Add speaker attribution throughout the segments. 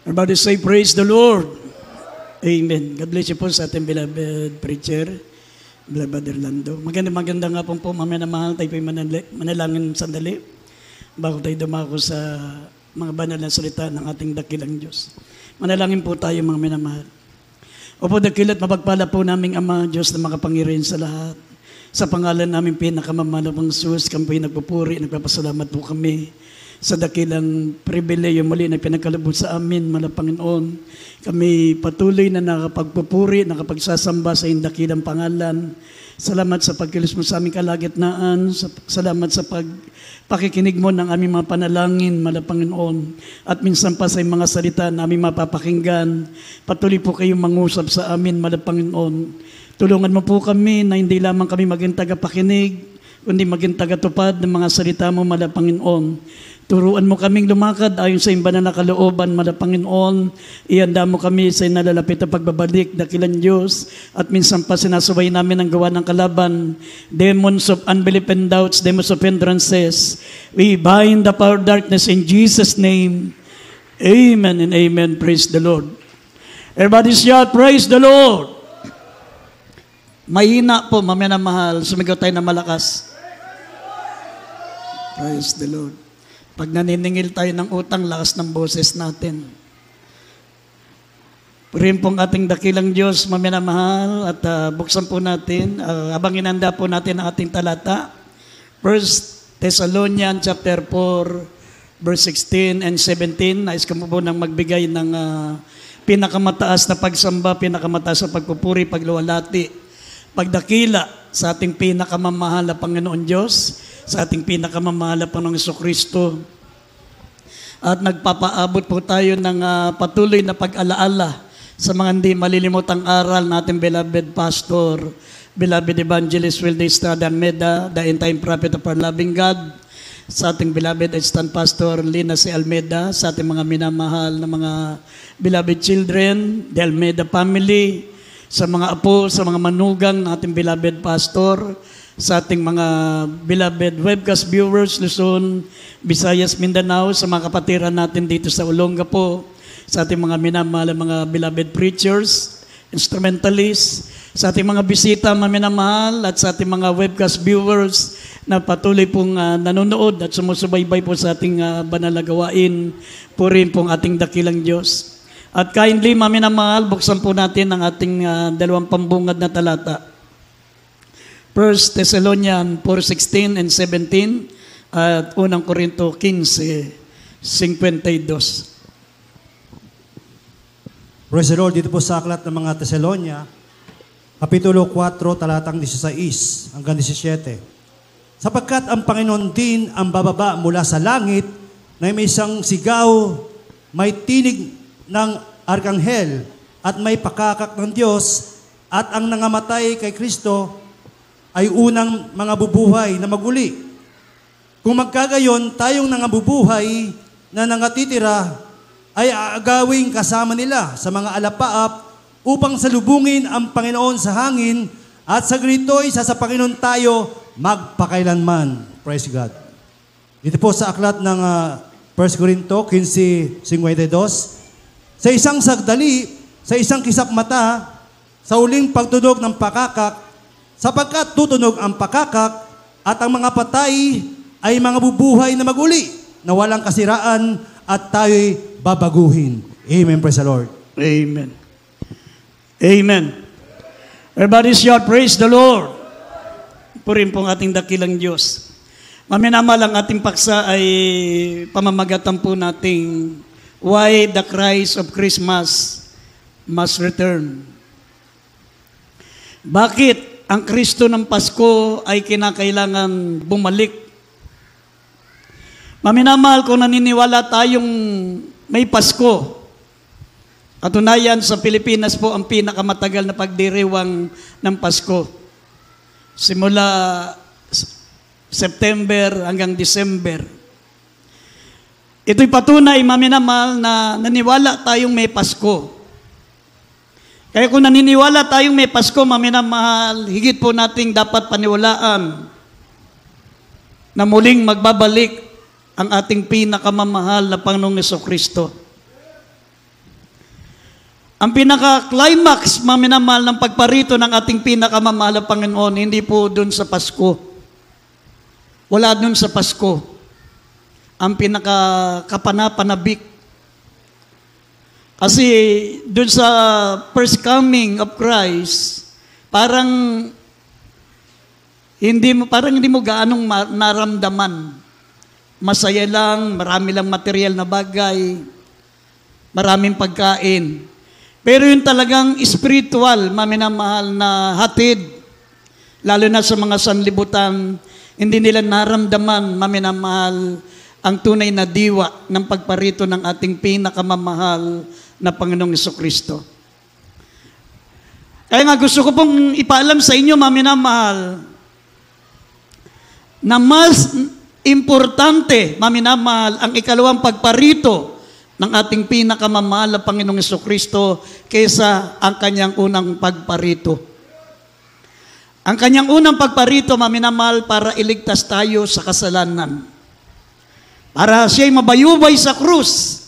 Speaker 1: Everybody say, praise the Lord. Amen. God bless you po sa ating beloved preacher, Brother Lando. Maganda nga po mamaya na mahal, tayo po manalangin sandali bago tayo dumako sa mga banal na salita ng ating dakilang Diyos. Manalangin po tayo mga minamahal. Opo, dakilat mapagpala po naming Ama, Diyos na makapangyarihan sa lahat. Sa pangalan namin pinakamamahal ng Sus, kami po'y nagpupuri, nagpapasalamat po kami sa dakilang pribileyo muli na pinagkaloob sa amin, mala Panginoon. Kami patuloy na nakapagpupuri, nakapagsasamba sa iyong dakilang pangalan. Salamat sa pagkilos mo sa aming kalagitnaan. Salamat sa pakikinig mo ng aming mga panalangin, mala Panginoon. At minsan pa sa mga salita na aming mapapakinggan. Patuloy po kayong mangusap sa amin, mala Panginoon. Tulungan mo po kami na hindi lamang kami maging tagapakinig, kundi maging tagatupad ng mga salita mo, mala Panginoon. Turuan mo kaming lumakad ayon sa iyong banal na kalooban, mala Panginoon. Ihanda mo kami sa nalalapit na pagbabalik, dakilang Diyos. At minsan pa sinasabay namin ang gawa ng kalaban, demons of unbelief and doubts, demons of hindrances. We bind the power of darkness in Jesus' name. Amen and amen. Praise the Lord. Everybody shout, praise the Lord. Mahina po, mamaya na mahal. Sumigaw tayo na malakas. Praise the Lord. Pag naniningil tayo ng utang, lakas ng boses natin. Purihin pong ating dakilang Diyos, mamaya na mahal, at buksan po natin, habang inanda po natin ang ating talata. 1 Thessalonians chapter 4, verse 16 and 17. Nais ko po nang magbigay ng pinakamataas na pagsamba, pinakamataas na pagpupuri, pagluwalhati, pagdakila sa ating pinakamamahal na Panginoon Diyos, sa ating pinakamamahal na Panginoong Jesucristo. At nagpapaabot po tayo ng patuloy na pag-alaala sa mga hindi malilimutang aral natin, beloved pastor, beloved evangelist Wilde Estrada Almeida, the end-time prophet of our loving God, sa ating beloved assistant pastor Lina C. Almeida, sa ating mga minamahal na mga beloved children, the Almeida family, sa mga apo, sa mga manugang na ating beloved pastor, sa ating mga beloved webcast viewers, Luzon, Visayas, Mindanao, sa mga kapatiran natin dito sa Olongapo, sa ating mga minamahal, mga beloved preachers, instrumentalists, sa ating mga bisita, mga minamahal, at sa ating mga webcast viewers na patuloy pong nanonood at sumusubaybay po sa ating banal na gawain, purihin pong ating dakilang Diyos. At kindly, mga minamahal, buksan po natin ang ating dalawang pambungad na talata. 1 Thessalonians 4:16 and 17 at 1 Corinto 15:52.
Speaker 2: Praise the Lord. Dito po sa aklat ng mga Thessalonia, Kapitulo 4, talatang 16 hanggang 17. Sapagkat ang Panginoon din ang bababa mula sa langit na may isang sigaw, may tinig ng arkanghel at may pakakak ng Diyos, at ang nangamatay kay Kristo ay unang mga bubuhay na maguli. Kung magkagayon, tayong nangabubuhay na nangatitira ay aagawing kasama nila sa mga alapaap upang salubungin ang Panginoon sa hangin, at sa ganito'y sa Panginoon tayo magpakailanman. Praise God. Dito po sa aklat ng 1 Corinto 15:52, sa isang sagdali, sa isang kisap mata, sa uling pagtunog ng pakakak, sapagkat tutunog ang pakakak at ang mga patay ay mga bubuhay na maguli na walang kasiraan, at tayo'y babaguhin. Amen. Praise the Lord.
Speaker 1: Amen. Amen. Everybody shout, praise the Lord. Purihin pong ating dakilang Diyos. Maminamahal, ang ating paksa ay pamamagatan po nating why the Christ of Christmas must return. Bakit ang Kristo ng Pasko ay kinakailangan bumalik? Maminamahal, kung naniniwala tayong may Pasko, katunayan sa Pilipinas po ang pinakamatagal na pagdiriwang ng Pasko. Simula September hanggang December. Ito'y patunay, maminamahal, na naniwala tayong may Pasko. Kaya kung naniniwala tayong may Pasko, maminamahal, higit po nating dapat paniwalaan na muling magbabalik ang ating pinakamamahal na Panginoong Jesucristo. Ang pinaka-climax, mga minamahal, ng pagparito ng ating pinakamamahal na Panginoon, hindi po dun sa Pasko. Wala dun sa Pasko. Ang pinaka-kapanapanabik. Kasi dun sa first coming of Christ, parang hindi mo gaanong naramdaman. Masaya lang, marami lang material na bagay, maraming pagkain. Pero yung talagang spiritual, maminamahal na hatid, lalo na sa mga sanlibutan, hindi nila naramdaman, maminamahal, ang tunay na diwa ng pagparito ng ating pinakamamahal na Panginoong Jesucristo. Kaya nga gusto ko pong ipaalam sa inyo, maminamahal, na mas importante, maminamahal, ang ikalawang pagparito ng ating pinakamamahal na Panginoong Jesucristo kaysa ang kanyang unang pagparito. Ang kanyang unang pagparito, maminamahal, para iligtas tayo sa kasalanan. Para siya'y mabayubay sa krus.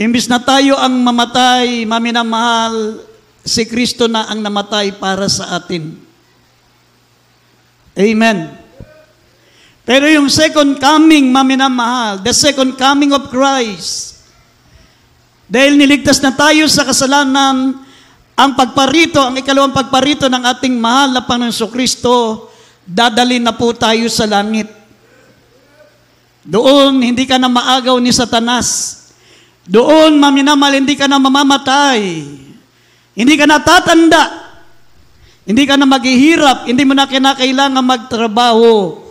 Speaker 1: Imbis na tayo ang mamatay, maminamahal, si Kristo na ang namatay para sa atin. Amen. Pero yung second coming, maminamahal, the second coming of Christ, dahil niligtas na tayo sa kasalanan, ang pagparito, ang ikalawang pagparito ng ating mahal na Panginoong Jesucristo, dadalhin na po tayo sa langit. Doon, hindi ka na maagaw ni Satanas. Doon, maminamahal, hindi ka na mamamatay. Hindi ka na tatanda. Hindi ka na maghihirap. Hindi mo na kinakailangan magtrabaho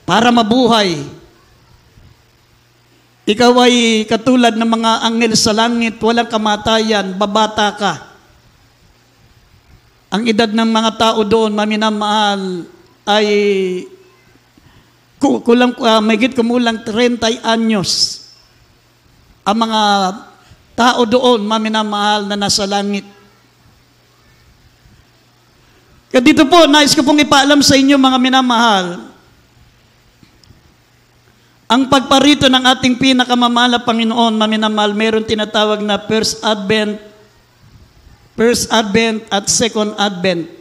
Speaker 1: para mabuhay. Ikaw ay katulad ng mga anghel sa langit, walang kamatayan, babata ka. Ang edad ng mga tao doon, maminamahal, ay mahigit kumulang 30 anyos. Ang mga tao doon, maminamahal, na nasa langit. Kaya dito po, nais ko pong ipaalam sa inyo, mga minamahal, ang pagparito ng ating pinakamamahal na Panginoon, maminamahal, mayroon tinatawag na First Advent at Second Advent.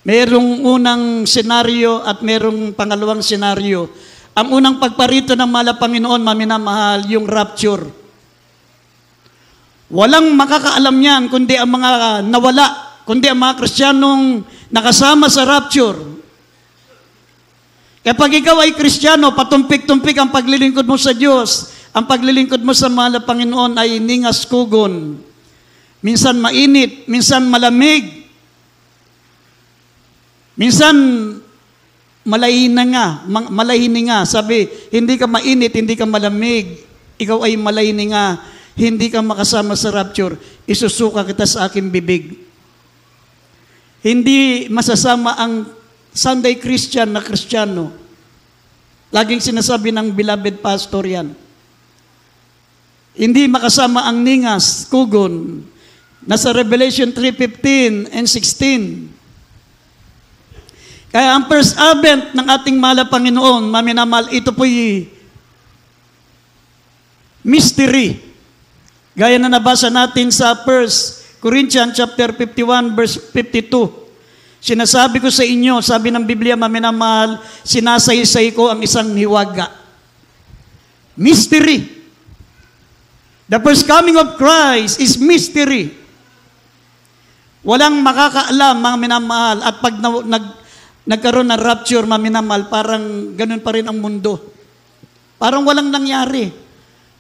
Speaker 1: Mayroong unang senaryo at mayroong pangalawang senaryo. Ang unang pagparito ng mahal na Panginoon, maminamahal, yung rapture. Walang makakaalam yan kundi ang mga nawala, kundi ang mga Kristiyanong nakasama sa rapture. Kapag ikaw ay Kristiyano, patumpik-tumpik ang paglilingkod mo sa Diyos, ang paglilingkod mo sa mahal na Panginoon ay ningas kugon. Minsan mainit, minsan malamig. Minsan malayhini nga. Sabi, hindi ka mainit, hindi ka malamig. Ikaw ay malayhini nga, hindi ka makasama sa rapture. Isusuka kita sa aking bibig. Hindi masasama ang Sunday Christian na Kristiyano. Laging sinasabi ng beloved pastor yan. Hindi makasama ang ningas, kugon. Nasa Revelation 3:15 and 16. Kaya ang first advent ng ating mahal na Panginoon, maminamahal, ito po'y mystery. Gaya na nabasa natin sa 1 Corinthians chapter 51 verse 52. Sinasabi ko sa inyo, sabi ng Biblia, maminamahal, sinasaysay ko ang isang hiwaga. Mystery. The first coming of Christ is mystery. Walang makakaalam, mga minamahal, at pag nagkaroon ng rapture, mga minamahal, parang ganun pa rin ang mundo. Parang walang nangyari.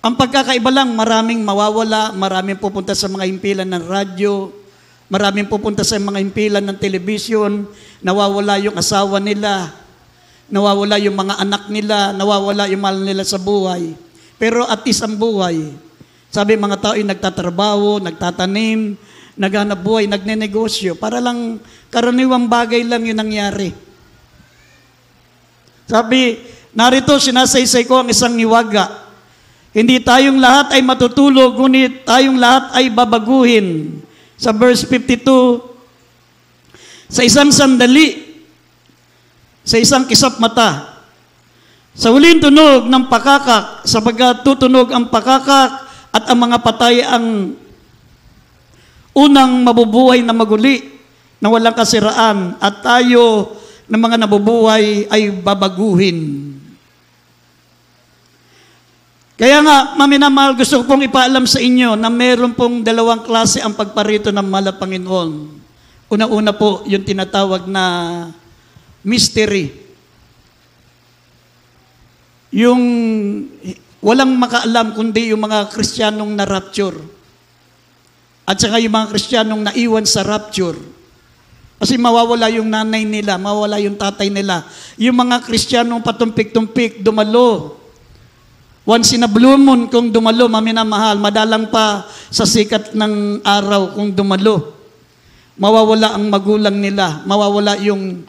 Speaker 1: Ang pagkakaiba lang, maraming mawawala, maraming pupunta sa mga himpilan ng radyo, maraming pupunta sa mga himpilan ng telebisyon, nawawala yung asawa nila, nawawala yung mga anak nila, nawawala yung mahal nila sa buhay. Pero at least ang buhay, sabi mga tao ay nagtatrabaho, nagtatanim, naghanap buhay, nagnenegosyo, para lang karaniwang bagay lang yung nangyari. Sabi, narito sinasaysay ko ang isang hiwaga. Hindi tayong lahat ay matutulog, ngunit tayong lahat ay babaguhin. Sa verse 52, sa isang sandali, sa isang kisap mata, sa huling tunog ng pakakak, sapagkat tutunog ang pakakak At ang mga patay ang unang mabubuhay na maguli na walang kasiraan, at tayo na mga nabubuhay ay babaguhin. Kaya nga, maminamahal, gusto ko pong ipaalam sa inyo na meron pong dalawang klase ang pagparito ng mahal na Panginoon. Una-una po, yung tinatawag na mystery. Yung walang makaalam kundi yung mga Kristiyanong na rapture. At saka yung mga Kristiyanong naiwan sa rapture. Kasi mawawala yung nanay nila, mawawala yung tatay nila. Yung mga Kristiyanong patumpik-tumpik, dumalo. Once in a blue moon kung dumalo, maminamahal, madalang pa sa sikat ng araw kung dumalo. Mawawala ang magulang nila, mawawala yung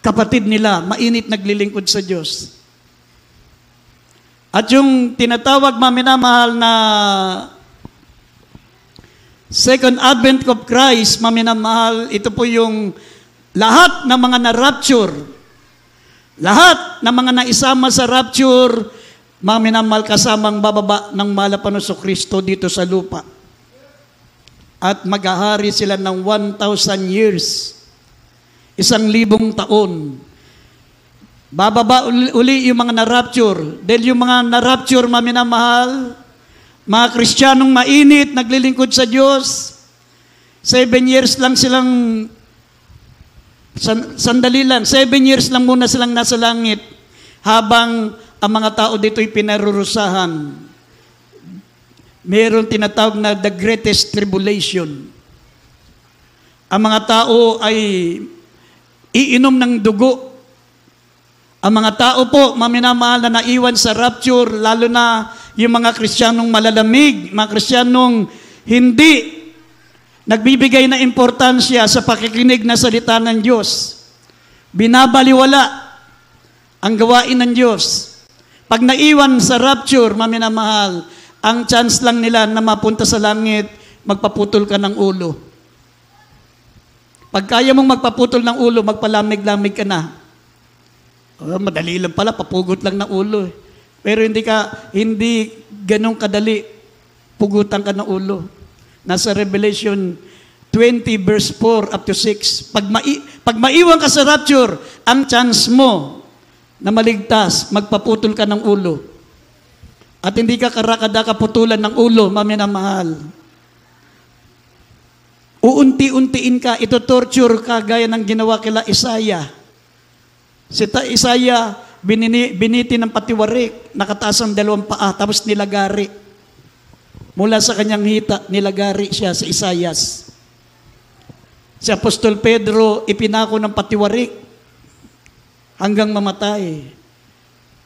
Speaker 1: kapatid nila, mainit naglilingkod sa Diyos. At yung tinatawag, maminamahal, na Second Advent of Christ, maminamahal, ito po yung lahat ng mga na-rapture, lahat ng mga naisama sa rapture, maminamahal, kasamang bababa ng mahal na Panginoong Kristo dito sa lupa. At maghahari sila ng 1,000 years, 1,000 taon. Bababa uli yung mga na-rapture. Dahil yung mga na-rapture, maminamahal, mga Kristiyanong mainit, naglilingkod sa Diyos, 7 years lang silang, sandali lang, 7 years lang muna silang nasa langit, habang ang mga tao dito'y pinarurusahan. Meron tinatawag na the greatest tribulation. Ang mga tao ay iinom ng dugo. Ang mga tao po, maminamahal, na naiwan sa rapture, lalo na yung mga Kristiyanong malalamig, mga Kristiyanong hindi nagbibigay na importansya sa pakikinig na salita ng Diyos. Binabaliwala ang gawain ng Diyos. Pag naiwan sa rapture, maminamahal, ang chance lang nila na mapunta sa langit, magpaputol ka ng ulo. Pag kaya mong magpaputol ng ulo, magpalamig-lamig ka na. Oh, madali lang pala, papugot lang ng ulo. Pero hindi ganun kadali, pugutan ka ng ulo. Nasa Revelation 20 verse 4 up to 6. Pag maiwan ka sa rapture, ang chance mo na maligtas, magpaputol ka ng ulo. At hindi ka karakada kaputulan ng ulo, maminamahal. Uunti-untiin ka, ito-torture ka gaya ng ginawa kila Isaiah. Si Isaiah, biniti ng patiwarik, nakataas ang 2 paa, tapos nilagari. Mula sa kanyang hita, nilagari siya sa Isaias. Si Apostol Pedro, ipinako ng patiwarik hanggang mamatay.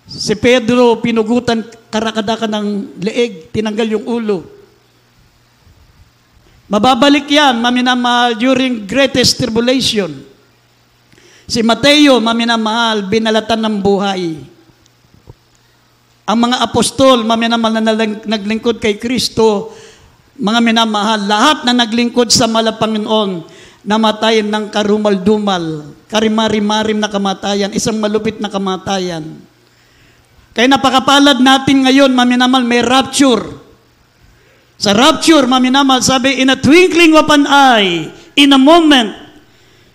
Speaker 1: Si Pedro, pinugutan karakadaka ng leeg, tinanggal yung ulo. Mababalik yan, maminamahal, during greatest tribulation. Si Mateo, maminamahal, binalatan ng buhay. Ang mga apostol, maminamahal, na naglingkod kay Kristo, mga minamahal, lahat na naglingkod sa mahal na Panginoon, namatayan ng karumal-dumal, karimari-marim na kamatayan, isang malupit na kamatayan. Kaya napakapalad natin ngayon, maminamahal, may rapture. Sa rapture, maminamahal, sabi, in a twinkling of an eye, in a moment,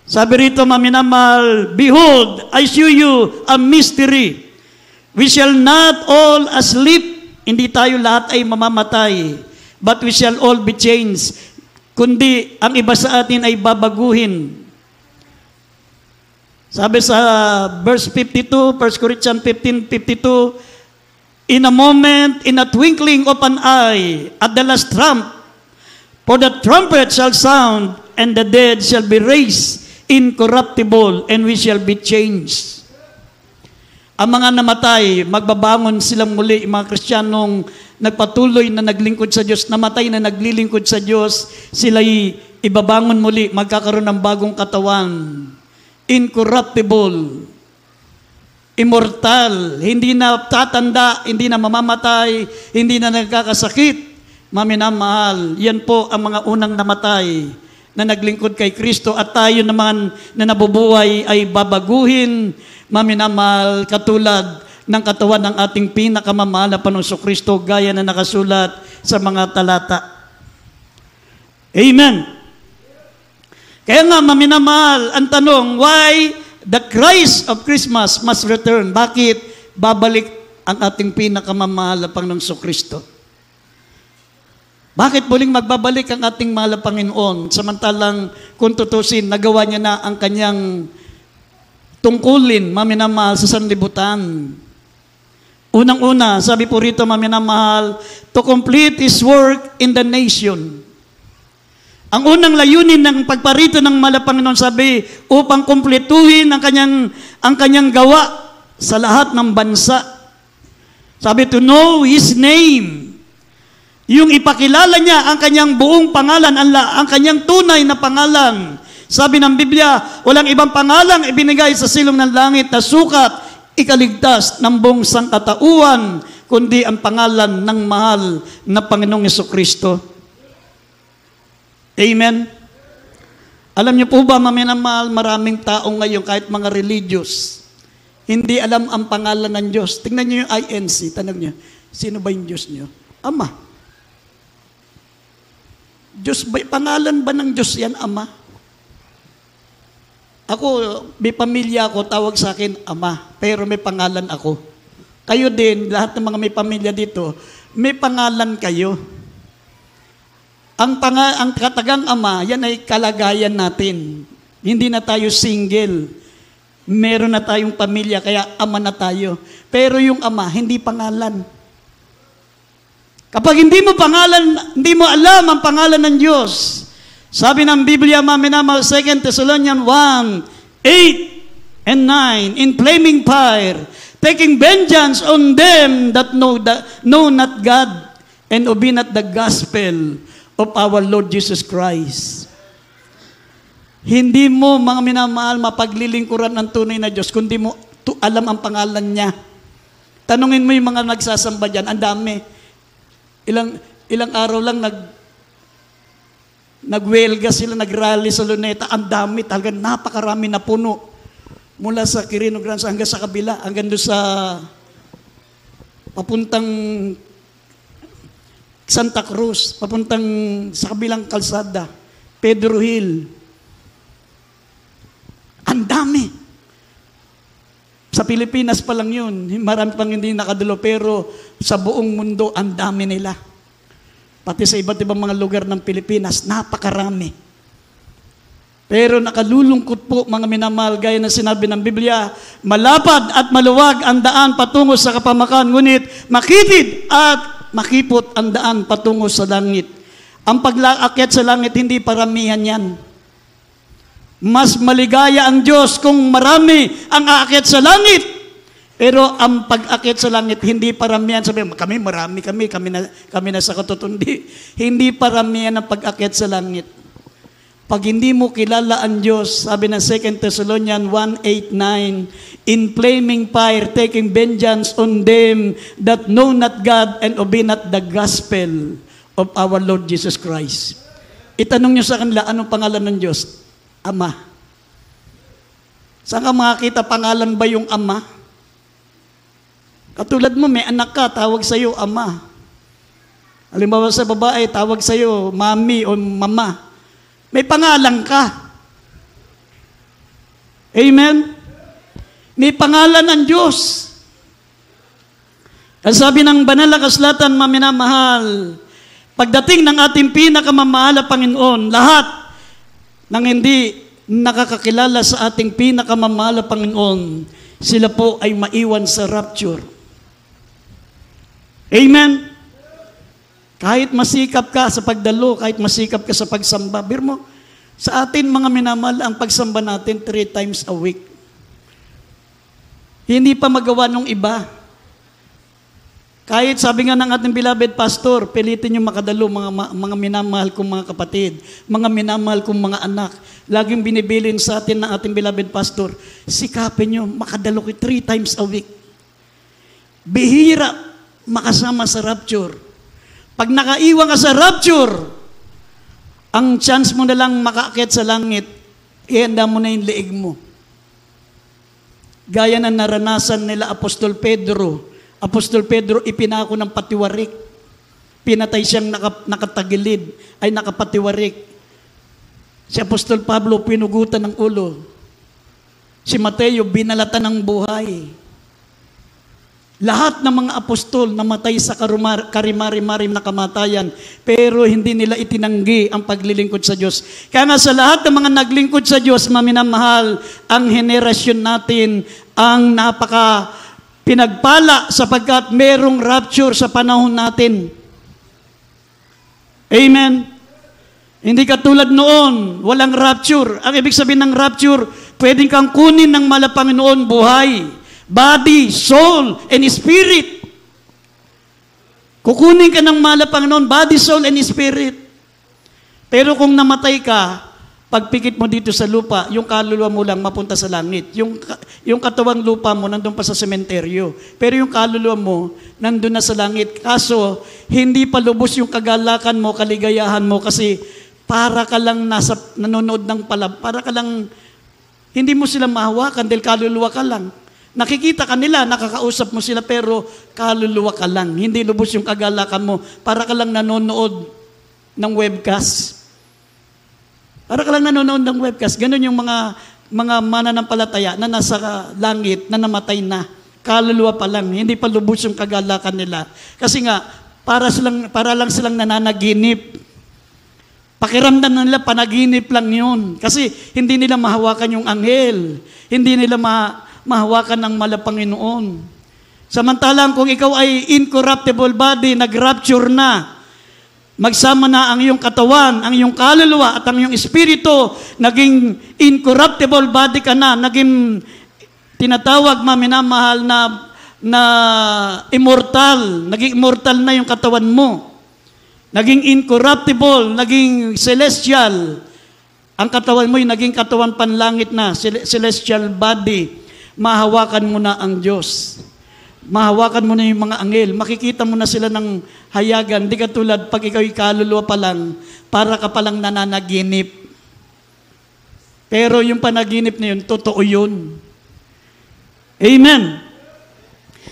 Speaker 1: sabi rito, maminamahal, behold, I show you a mystery. We shall not all asleep, hindi tayo lahat ay mamamatay, but we shall all be changed. Kundi, ang iba sa atin ay babaguhin. Sabi sa verse 52, 1 Corinthians 15:52, in a moment, in a twinkling of an eye, at the last trump, for the trumpet shall sound, and the dead shall be raised incorruptible, and we shall be changed. Ang mga namatay, magbabangon silang muli. Mga Kristiyanong nagpatuloy na naglingkod sa Diyos, namatay na naglilingkod sa Diyos, sila'y ibabangon muli, magkakaroon ng bagong katawan. Incorruptible, immortal, hindi na tatanda, hindi na mamamatay, hindi na nagkakasakit. Maminamahal, yan po ang mga unang namatay na naglingkod kay Kristo, at tayo naman na nabubuhay ay babaguhin, maminamahal, katulad ng katawan ng ating pinakamamahal na Panginoong Kristo, gaya na nakasulat sa mga talata. Amen. Kaya nga, maminamahal, ang tanong, why the Christ of Christmas must return? Bakit babalik ang ating pinakamamahal na Panginoong Kristo? Bakit muling magbabalik ang ating mahal na Panginoon? Samantalang, kung tutusin, nagawa niya na ang kanyang tungkulin, maminamahal, sa sanlibutan. Unang-una, sabi po rito, maminamahal, to complete His work in the nation. Ang unang layunin ng pagparito ng mahal na Panginoon, sabi, upang kumpletuhin ang kanyang gawa sa lahat ng bansa. Sabi, to know His name. Yung ipakilala niya ang kanyang buong pangalan, ang kanyang tunay na pangalan. Sabi ng Biblia, walang ibang pangalang ibinigay sa silong ng langit na sukat, ikaligtas ng buong sangkatauhan, kundi ang pangalan ng mahal na Panginoong Jesucristo. Amen? Alam niyo po ba, maminamahal, maraming tao ngayon, kahit mga religious, hindi alam ang pangalan ng Diyos. Tingnan niyo yung INC, tanong niyo, sino ba yung Diyos niyo? Ama. Diyos ba, pangalan ba ng Diyos yan, Ama? Ako, may pamilya ako, tawag sa akin, Ama, pero may pangalan ako. Kayo din, lahat ng mga may pamilya dito, may pangalan kayo. Ang katagang Ama, yan ay kalagayan natin. Hindi na tayo single. Meron na tayong pamilya, kaya ama na tayo. Pero yung Ama, hindi pangalan. Kapag hindi mo alam ang pangalan ng Diyos, sabi ng Biblia, maminamahal, 2 Thessalonians 1:8 and 9, in flaming fire, taking vengeance on them that know not God and obey not the gospel of our Lord Jesus Christ. Hindi mo, mga minamahal, mapaglilingkuran ng tunay na Diyos kundi mo alam ang pangalan niya. Tanungin mo yung mga nagsasamba dyan, ang dami. Ilang araw lang nagwelga sila, nagrally sa Luneta, ang dami, talagang napakarami na puno. Mula sa Quirino Grande hanggang sa kabila, hanggang doon sa papuntang Santa Cruz, papuntang sa kabilang kalsada, Pedro Hill. Ang dami. Sa Pilipinas pa lang yun. Marami pang hindi nakadulo, pero sa buong mundo, ang dami nila. Pati sa iba't ibang mga lugar ng Pilipinas, napakarami. Pero nakalulungkot po, mga minamahal, gaya na sinabi ng Biblia, malapad at maluwag ang daan patungo sa kapamakan, ngunit makitid at makipot ang daan patungo sa langit. Ang pag-aakyat sa langit, hindi paramihan yan. Mas maligaya ang Diyos kung marami ang aakyat sa langit. Pero ang pag-akyat sa langit, hindi paramihan. Sabi, marami kami na sa katutundi. Hindi paramihan ang pag-akyat sa langit. Pag hindi mo kilala ang Diyos, sabi ng 2 Thessalonians 1:8-9, in flaming fire, taking vengeance on them that know not God and obey not the gospel of our Lord Jesus Christ. Itanong nyo sa kanila, anong pangalan ng Diyos? Ama. Saan ka makakita pangalan ba yung Ama? Katulad mo, may anak ka, tawag sa'yo Ama. Halimbawa sa babae, tawag sa'yo Mami o Mama. May pangalan ka. Amen? May pangalan ng Diyos. Ang sabi ng banal na kasulatan, maminamahal, pagdating ng ating pinakamamahal na Panginoon, lahat ng hindi nakakakilala sa ating pinakamamahal na Panginoon, sila po ay maiwan sa rapture. Amen? Kahit masikap ka sa pagdalo, kahit masikap ka sa pagsamba, birmo, sa atin mga minamahal, ang pagsamba natin 3 times a week. Hindi pa magawa nung iba. Kahit sabi nga ng ating beloved pastor, pilitin nyo makadalo mga minamahal kong mga kapatid, mga minamahal kong mga anak. Laging binibilin sa atin ng ating beloved pastor, sikapin nyo makadalo ko 3 times a week. Bihira makasama sa rapture. Pag nakaiwan ka sa rapture, ang chance mo na lang makaakyat sa langit, ihanda mo na yung leeg mo. Gaya na naranasan nila Apostol Pedro. Apostol Pedro ipinako ng patiwarik. pinatay siyang nakatagilid, ay nakapatiwarik. Si Apostol Pablo, pinugutan ng ulo. Si Mateo, binalatan ng buhay. Lahat ng mga apostol namatay sa karimari-marim na kamatayan, pero hindi nila itinanggi ang paglilingkod sa Diyos. Kaya nga sa lahat ng mga naglingkod sa Diyos, maminamahal, ang henerasyon natin ang napaka pinagpala sapagkat merong rapture sa panahon natin. Amen? Hindi katulad noon, walang rapture. Ang ibig sabihin ng rapture, pwedeng kang kunin ng Panginoon buhay. Body, soul, and spirit. Kukunin ka ng Panginoon, body, soul, and spirit. Pero kung namatay ka, pagpikit mo dito sa lupa, yung kaluluwa mo lang mapunta sa langit. Yung katawang lupa mo, nandun pa sa sementeryo. Pero yung kaluluwa mo, nandun na sa langit. Kaso, hindi pa lubos yung kagalakan mo, kaligayahan mo, kasi para ka lang nanonood ng para ka lang, hindi mo sila mahawakan dahil kaluluwa ka lang. Nakikita ka nila, nakakausap mo sila, pero kaluluwa ka lang. Hindi lubos yung kagalakan mo. Para ka lang nanonood ng webcast. Para ka lang nanonood ng webcast. Ganun yung mga mananampalataya na nasa langit, na namatay na. Kaluluwa pa lang. Hindi pa lubos yung kagalakan nila. Kasi nga, para lang silang nananaginip. Pakiramdam nila, panaginip lang yun. Kasi hindi nila mahawakan yung anghel. Hindi nila mahawakan ng Panginoon. Samantalang kung ikaw ay incorruptible body, nag-rapture na, magsama na ang iyong katawan, ang iyong kaluluwa at ang iyong espiritu, naging incorruptible body ka na, naging tinatawag maminamahal na immortal, naging immortal na yung katawan mo. Naging incorruptible, naging celestial. Ang katawan mo yung naging katawan panlangit na, celestial body. Mahawakan mo na ang Diyos. Mahawakan mo na yung mga anghel. Makikita mo na sila ng hayagan. Di katulad pag ikaw'y kaluluwa pa lang, para ka palang nananaginip. Pero yung panaginip na yun, totoo yun. Amen.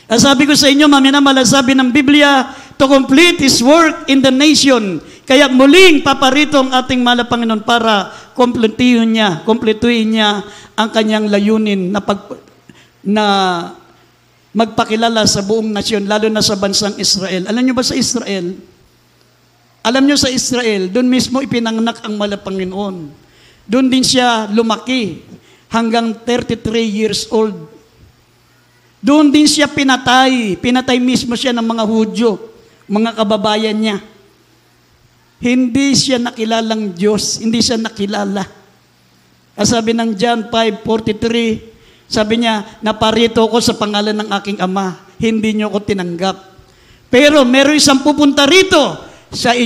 Speaker 1: Sabi ko sa inyo, maminamahal, sabi ng Biblia, to complete His work in the nation. Kaya muling paparito ang ating Panginoon para kompletuhin niya ang kanyang layunin na magpakilala sa buong nasyon, lalo na sa bansang Israel. Alam niyo ba sa Israel? Alam niyo sa Israel, doon mismo ipinanganak ang Panginoon. Doon din siya lumaki hanggang 33 years old. Doon din siya pinatay. Pinatay mismo siya ng mga Hudyo, mga kababayan niya. Hindi siya nakilalang Diyos. Hindi siya nakilala. Sabi ng John 5:43, sabi niya, naparito ko sa pangalan ng aking Ama. Hindi niyo ko tinanggap. Pero meron isang pupunta rito, siya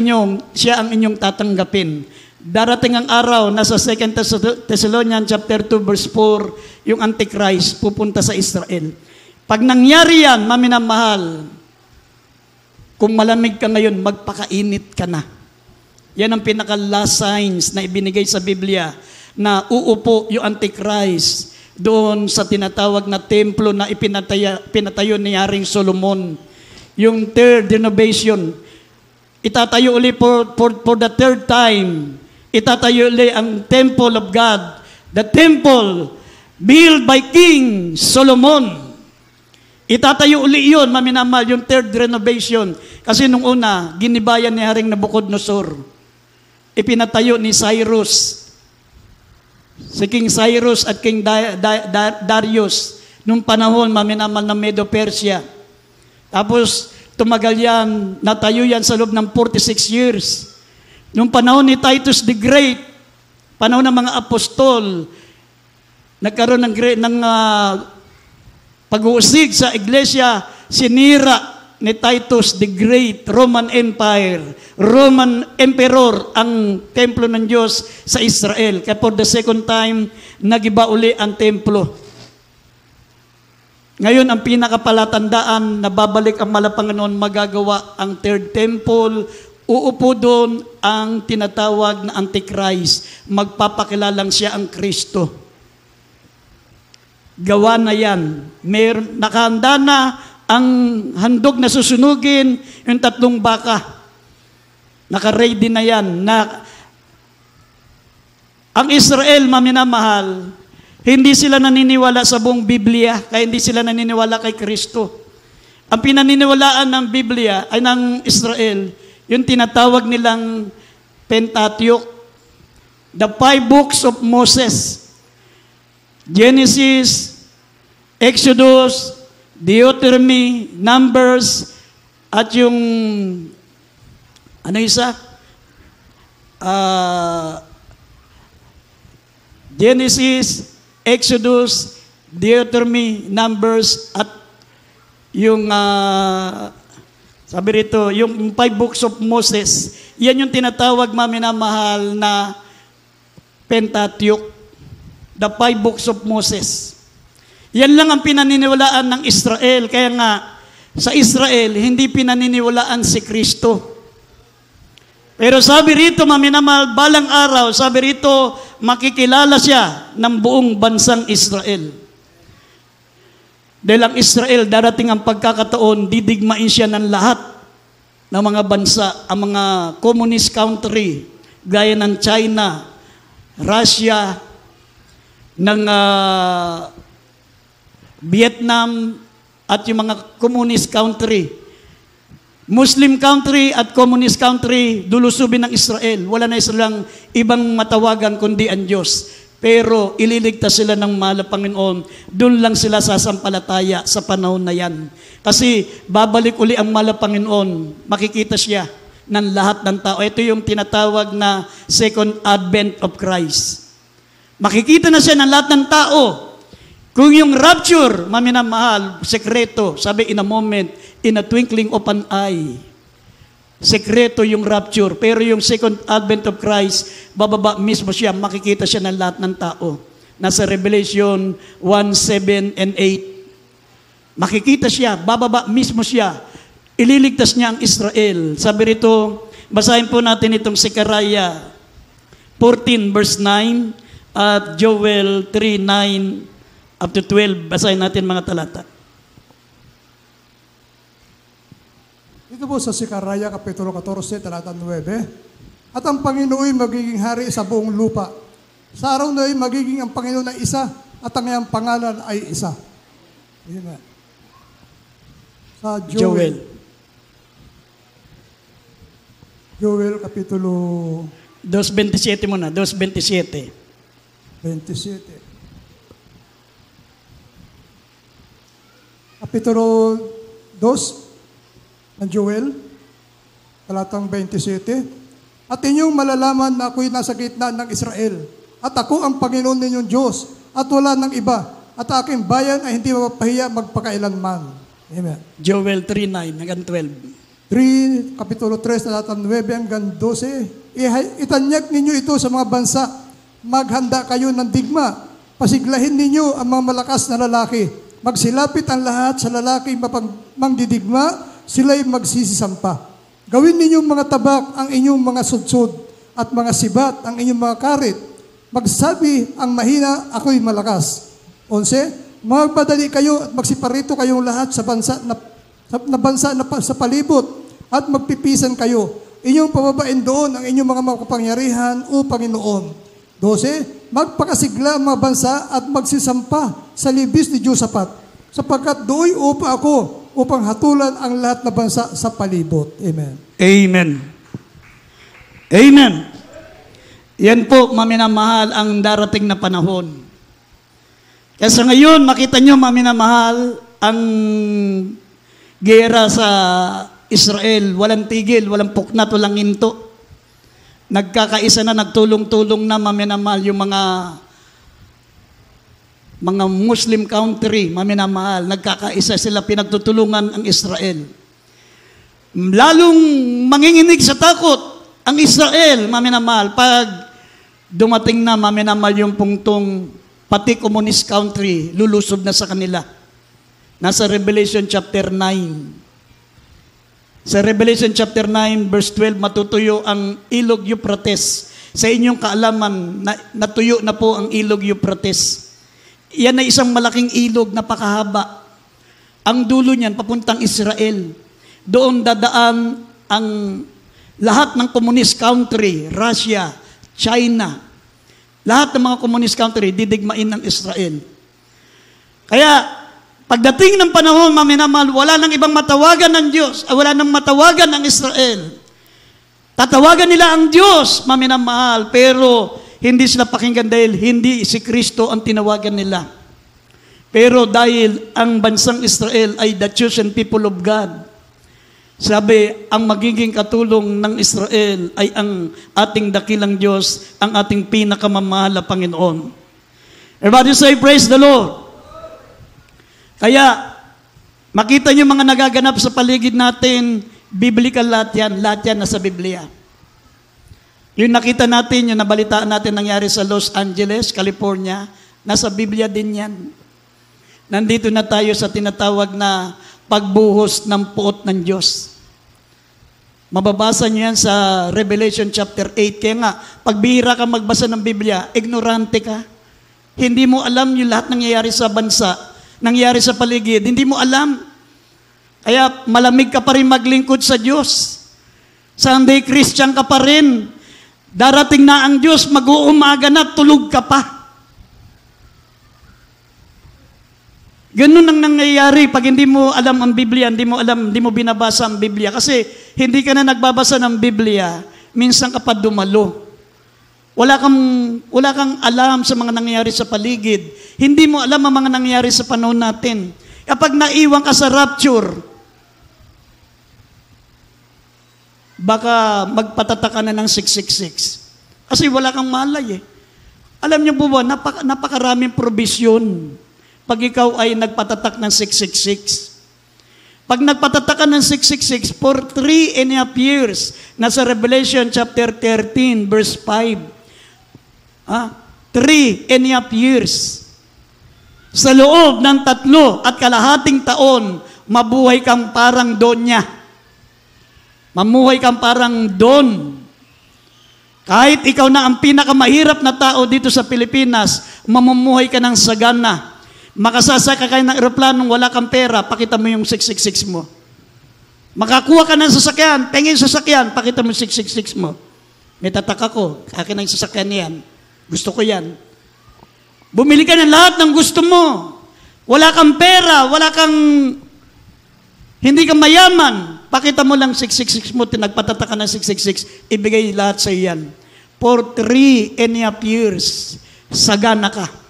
Speaker 1: ang inyong tatanggapin. Darating ang araw, nasa 2 Thessalonians chapter 2 verse 4, yung Antichrist pupunta sa Israel. Pag nangyari yan, maminamahal, kung malamig ka ngayon, magpakainit ka na. Yan ang pinaka-last signs na ibinigay sa Biblia na uupo yung Antichrist doon sa tinatawag na templo na pinatayo ni Haring Solomon. Yung third renovation, itatayo uli for the third time. Itatayo uli ang temple of God. The temple built by King Solomon. Itatayo uli yun, maminamahal, yung third renovation. Kasi nung una, ginibayan ni Haring Nabucodonosor. Ipinatayo ni Cyrus. Si King Cyrus at King Darius, nung panahon, maminamal ng Medo-Persia. Tapos, tumagal yan, natayo yan sa loob ng 46 years. Nung panahon ni Titus the Great, panahon ng mga apostol, nagkaroon ng pag-uusig sa iglesia, sinira ni Titus the Great, Roman Empire, Roman Emperor ang templo ng Diyos sa Israel. Kaya for the second time, nagiba uli ang templo. Ngayon, ang pinakapalatandaan na babalik ang Panginoon, magagawa ang third temple, uupo doon ang tinatawag na Antichrist. Magpapakilalang siya ang Kristo. Gawa na yan. Nakahanda na ang handog na susunugin, yung 3 baka. Naka-ready na yan. Ang Israel, maminamahal, hindi sila naniniwala sa buong Biblia, kaya hindi sila naniniwala kay Kristo. Ang pinaniniwalaan ng Biblia ay ng Israel, yung tinatawag nilang Pentateuch, the 5 books of Moses. Genesis, Exodus, Deuteronomy, Numbers, at yung, ano isa? Genesis, Exodus, Deuteronomy, Numbers, at yung, sabi rito, yung 5 books of Moses, yan yung tinatawag, maminamahal, na Pentateuch, the 5 books of Moses. Yan lang ang pinaniniwalaan ng Israel. Kaya nga, sa Israel, hindi pinaniniwalaan si Kristo. Pero sabi rito, maminamahal, balang araw, sabi rito, makikilala siya ng buong bansang Israel. Dahil ang Israel, darating ang pagkakataon, didigmain siya ng lahat ng mga bansa, ang mga communist country, gaya ng China, Russia, ng Vietnam, at yung mga communist country. Muslim country at communist country, dulusubin ng Israel. Wala na silang ibang matawagan kundi ang Diyos. Pero ililigtas sila ng mahal na Panginoon. Doon lang sila sasampalataya sa panahon na yan. Kasi babalik uli ang mahal na Panginoon. Makikita siya ng lahat ng tao. Ito yung tinatawag na Second Advent of Christ. Makikita na siya ng lahat ng tao. Kung yung rapture, maminamahal, sekreto, sabi in a moment, in a twinkling of an eye. Sekreto yung rapture. Pero yung Second Advent of Christ, bababa mismo siya, makikita siya ng lahat ng tao. Nasa Revelation 1, 7, and 8. Makikita siya, bababa mismo siya. Ililigtas niya ang Israel. Sabi rito, basahin po natin itong Zechariah 14 verse 9 at Joel 3, 9 up to 12. Basahin natin mga talata.
Speaker 3: Ito po sa Zechariah Kapitulo 14, talata 9. At ang Panginoon ay magiging hari sa buong lupa. Sa araw na ay magiging ang Panginoon ay isa at ang iyang pangalan ay isa. Amen. Sa Joel Kapitulo
Speaker 1: 2:27 muna, 2:27.
Speaker 3: 27. Kapitulo 2 ng Joel, talatang 27. At inyong malalaman na ako'y nasa gitna ng Israel, at ako ang Panginoon ninyong Diyos, at wala ng iba, at aking bayan ay hindi mapapahiya magpakailanman. Amen.
Speaker 1: Joel 3:9 hanggang 12.
Speaker 3: Kapitulo 3, talatang 9 hanggang 12. Itanyag ninyo ito sa mga bansa, maghanda kayo ng digma, pasiglahin ninyo ang mga malakas na lalaki, magsilapit ang lahat sa lalaking mangdidigma, sila'y magsisisampa. Gawin ninyong mga tabak ang inyong mga sudsod, at mga sibat ang inyong mga karit. Magsabi ang mahina, ako'y malakas. 11, magpadali kayo at magsiparito kayong lahat sa bansa sa palibot, at magpipisan kayo. Inyong pababain doon ang inyong mga makapangyarihan, o Panginoon. 12, magpakasigla ang mga bansa at magsisampa sa libis ni Josapat, sapagkat do'y upa ako upang hatulan ang lahat na bansa sa palibot. Amen.
Speaker 1: Amen. Amen. Yan po, maminamahal, ang darating na panahon. Kaya sa ngayon, makita nyo, maminamahal, ang gera sa Israel, walang tigil, walang puknat, walang hinto. Nagkakaisa na, nagtulong-tulong na, maminamahal, yung mga Muslim country, maminamahal, nagkakaisa sila, pinagtutulungan ang Israel. Lalong manginginig sa takot ang Israel, maminamahal, pag dumating na, maminamahal, yung punktong pati communist country, lulusob na sa kanila. Nasa Revelation chapter 9. Sa Revelation chapter 9, verse 12, matutuyo ang ilog Euphrates. Sa inyong kaalaman, natuyo na po ang ilog Euphrates. Yan ay isang malaking ilog, napakahaba. Ang dulo niyan, papuntang Israel. Doon dadaan ang Lahat ng communist country, Russia, China, lahat ng mga communist country, didigmain ng Israel. Kaya, pagdating ng panahon, maminamahal, wala nang ibang matawagan ng Diyos, wala nang matawagan ng Israel. Tatawagan nila ang Diyos, maminamahal, pero hindi sila pakinggan dahil hindi si Kristo ang tinawagan nila. Pero dahil ang bansang Israel ay the chosen people of God, sabi, ang magiging katulong ng Israel ay ang ating dakilang Diyos, ang ating pinakamamahal na Panginoon. Everybody say, praise the Lord. Kaya, makita niyo mga nagaganap sa paligid natin, biblical lahat yan nasa Biblia. Yung nakita natin, yung nabalitaan natin nangyari sa Los Angeles, California, nasa Biblia din yan. Nandito na tayo sa tinatawag na pagbuhos ng puot ng Diyos. Mababasa niyo yan sa Revelation chapter 8. Kaya nga, pagbihira ka magbasa ng Biblia, ignorante ka. Hindi mo alam yung lahat nangyayari sa bansa, nangyayari sa paligid. Hindi mo alam. Kaya malamig ka pa rin maglingkod sa Diyos. Sunday Christian ka pa rin. Darating na ang Diyos, mag-uumaga na, tulog ka pa. Ganun ang nangyayari pag hindi mo alam ang Biblia, hindi mo binabasa ang Biblia. Kasi hindi ka na nagbabasa ng Biblia, minsan ka pa dumalo. Wala kang alam sa mga nangyayari sa paligid. Hindi mo alam ang mga nangyayari sa panahon natin. Kapag naiwan ka sa rapture, baka magpatataka na ng 666. Kasi wala kang malay eh. Alam niyo po ba, napakaraming provision pag ikaw ay nagpatatak ng 666. Pag nagpatatak ka ng 666 for 3.5 years, nasa Revelation chapter 13, verse 5. 3.5 years. Sa loob ng 3 at kalahating taon, mabuhay kang parang donya. Mamuhay kang parang don. Kahit ikaw na ang pinakamahirap na tao dito sa Pilipinas, mamumuhay ka ng sagana. Makasasaka kayo ng aeroplanong wala kang pera, pakita mo yung 666 mo. Makakuha ka ng sasakyan, pengin sasakyan, pakita mo yung 666 mo. May tatak ako, akin ang sasakyan niyan. Gusto ko yan. Bumili ka ng lahat ng gusto mo. Wala kang pera, hindi ka mayaman. Pakita mo lang 666 mo, nagpatatak ka ng 666, ibigay lahat sa iyan. For 3.5 years, sagana ka.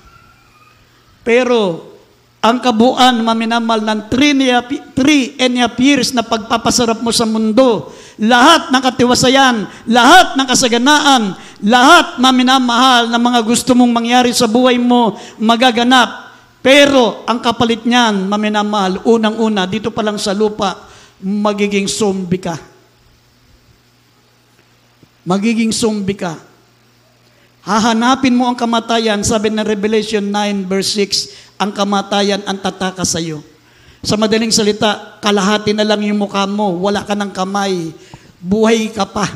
Speaker 1: Pero, ang kabuuan, maminamal ng 3.5 years na pagpapasarap mo sa mundo, lahat ng katiwasayan, lahat ng kasaganaan, lahat maminamahal na mga gusto mong mangyari sa buhay mo, magaganap. Pero, ang kapalit niyan, maminamahal, unang-una, dito pa lang sa lupa, magiging zombie ka. Magiging zombie ka. Hahanapin mo ang kamatayan, sabi ng Revelation 9 verse 6, ang kamatayan ang tataka sa iyo. Sa madaling salita, kalahati na lang yung mukha mo, wala ka ng kamay, buhay ka pa.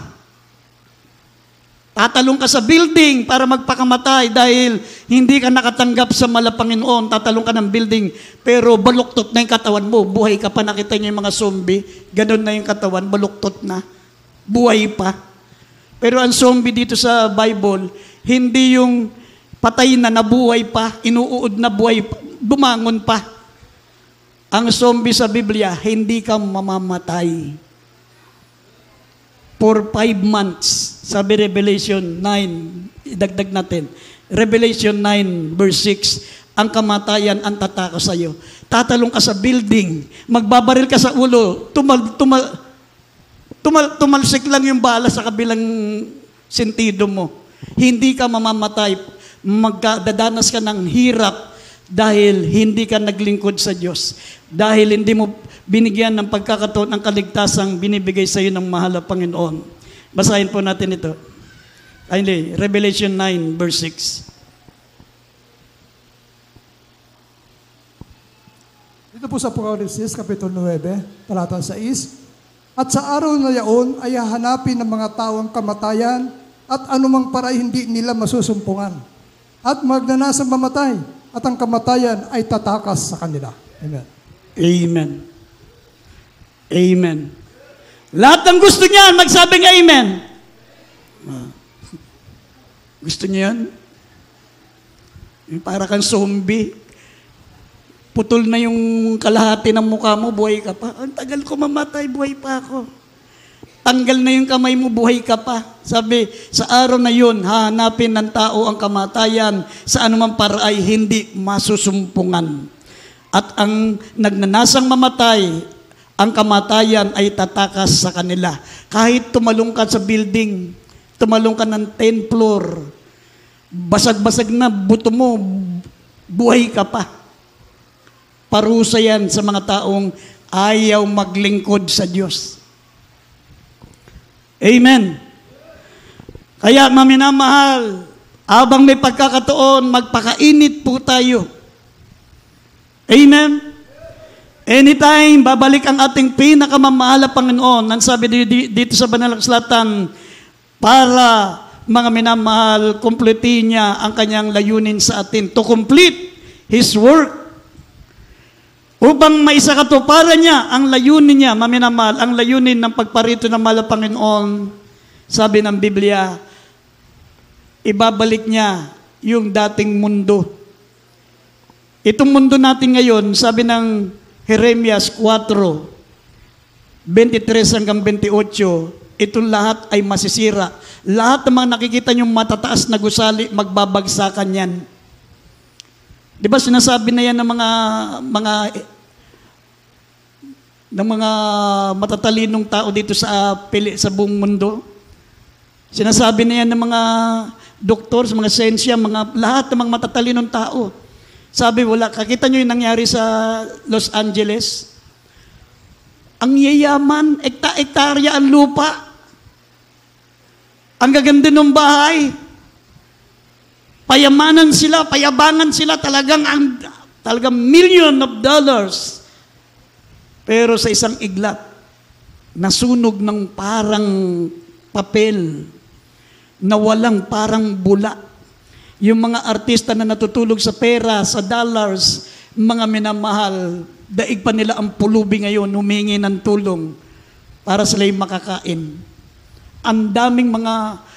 Speaker 1: Tatalong ka sa building para magpakamatay dahil hindi ka nakatanggap sa Panginoon. Tatalong ka ng building, pero baluktot na yung katawan mo, buhay ka pa. Nakita niyo yung mga zombie, ganun na yung katawan, baluktot na, buhay pa. Pero ang zombie dito sa Bible, hindi yung patay na nabuhay pa, inuud na buhay pa, bumangon pa. Ang zombie sa Biblia, hindi ka mamamatay. For 5 months, sabi Revelation 9, idagdag natin, Revelation 9 verse 6, ang kamatayan ang tataka sa iyo. Tatalong ka sa building, magbabaril ka sa ulo, tumalsik lang yung bala sa kabilang sentido mo. Hindi ka mamamatay, magdadanas ka ng hirap dahil hindi ka naglingkod sa Diyos. Dahil hindi mo binigyan ng pagkakataon ng kaligtasang binibigay sa iyo ng mahal na Panginoon. Basahin po natin ito. Kindly, Revelation 9 verse 6.
Speaker 3: Dito po sa Apocalipsis, Kapitulo 9, talata 6. At sa araw na yaon ay hahanapin ng mga tao ang kamatayan at anumang paray hindi nila masusumpungan. At magnanasang mamatay at ang kamatayan ay tatakas sa kanila. Amen.
Speaker 1: Amen. Amen. Lahat ng gusto niyan, magsabing amen. Gusto niyo yan? Yung para kang zombie. Putol na yung kalahati ng mukha mo, buhay ka pa. Ang tagal ko mamatay, buhay pa ako. Tanggal na yung kamay mo, buhay ka pa. Sabi, sa araw na yun, hahanapin ng tao ang kamatayan sa anumang paraay hindi masusumpungan. At ang nagnanasang mamatay, ang kamatayan ay tatakas sa kanila. Kahit tumalong ka sa building, tumalong ka ng 10th floor, basag-basag na buto mo, buhay ka pa. Parusa yan sa mga taong ayaw maglingkod sa Diyos. Amen. Kaya maminamahal, habang may pagkakataon, magpakainit po tayo. Amen. Anytime, babalik ang ating pinakamamahal na Panginoon. Ang sabi dito sa Banal na Kasulatan, para mga minamahal, kumpletin niya ang kanyang layunin sa atin. To complete His work. Upang maisakatuparan niya ang layunin niya, maminamahal, ang layunin ng pagparito ng mahal na Panginoon, sabi ng Biblia, ibabalik niya yung dating mundo. Itong mundo natin ngayon, sabi ng Jeremias 4:23 hanggang 28, itong lahat ay masisira. Lahat ng mga nakikita niyong matataas na gusali, magbabagsakan yan. Di ba sinasabi na yan ng mga matatalinong tao dito sa buong mundo? Sinasabi na yan ng mga doktor, mga siyensya, lahat ng mga matatalinong tao. Sabi, kakita nyo yung nangyari sa Los Angeles? Ang yayaman, ektarya ang lupa. Ang gaganda ng bahay. Payamanan sila, payabangan sila, talagang $1,000,000. Pero sa isang iglap, nasunog ng parang papel, na walang parang bula. Yung mga artista na natutulog sa pera, sa dollars, mga minamahal, daig pa nila ang pulubi ngayon, humingi ng tulong para sila'y makakain. Ang daming mga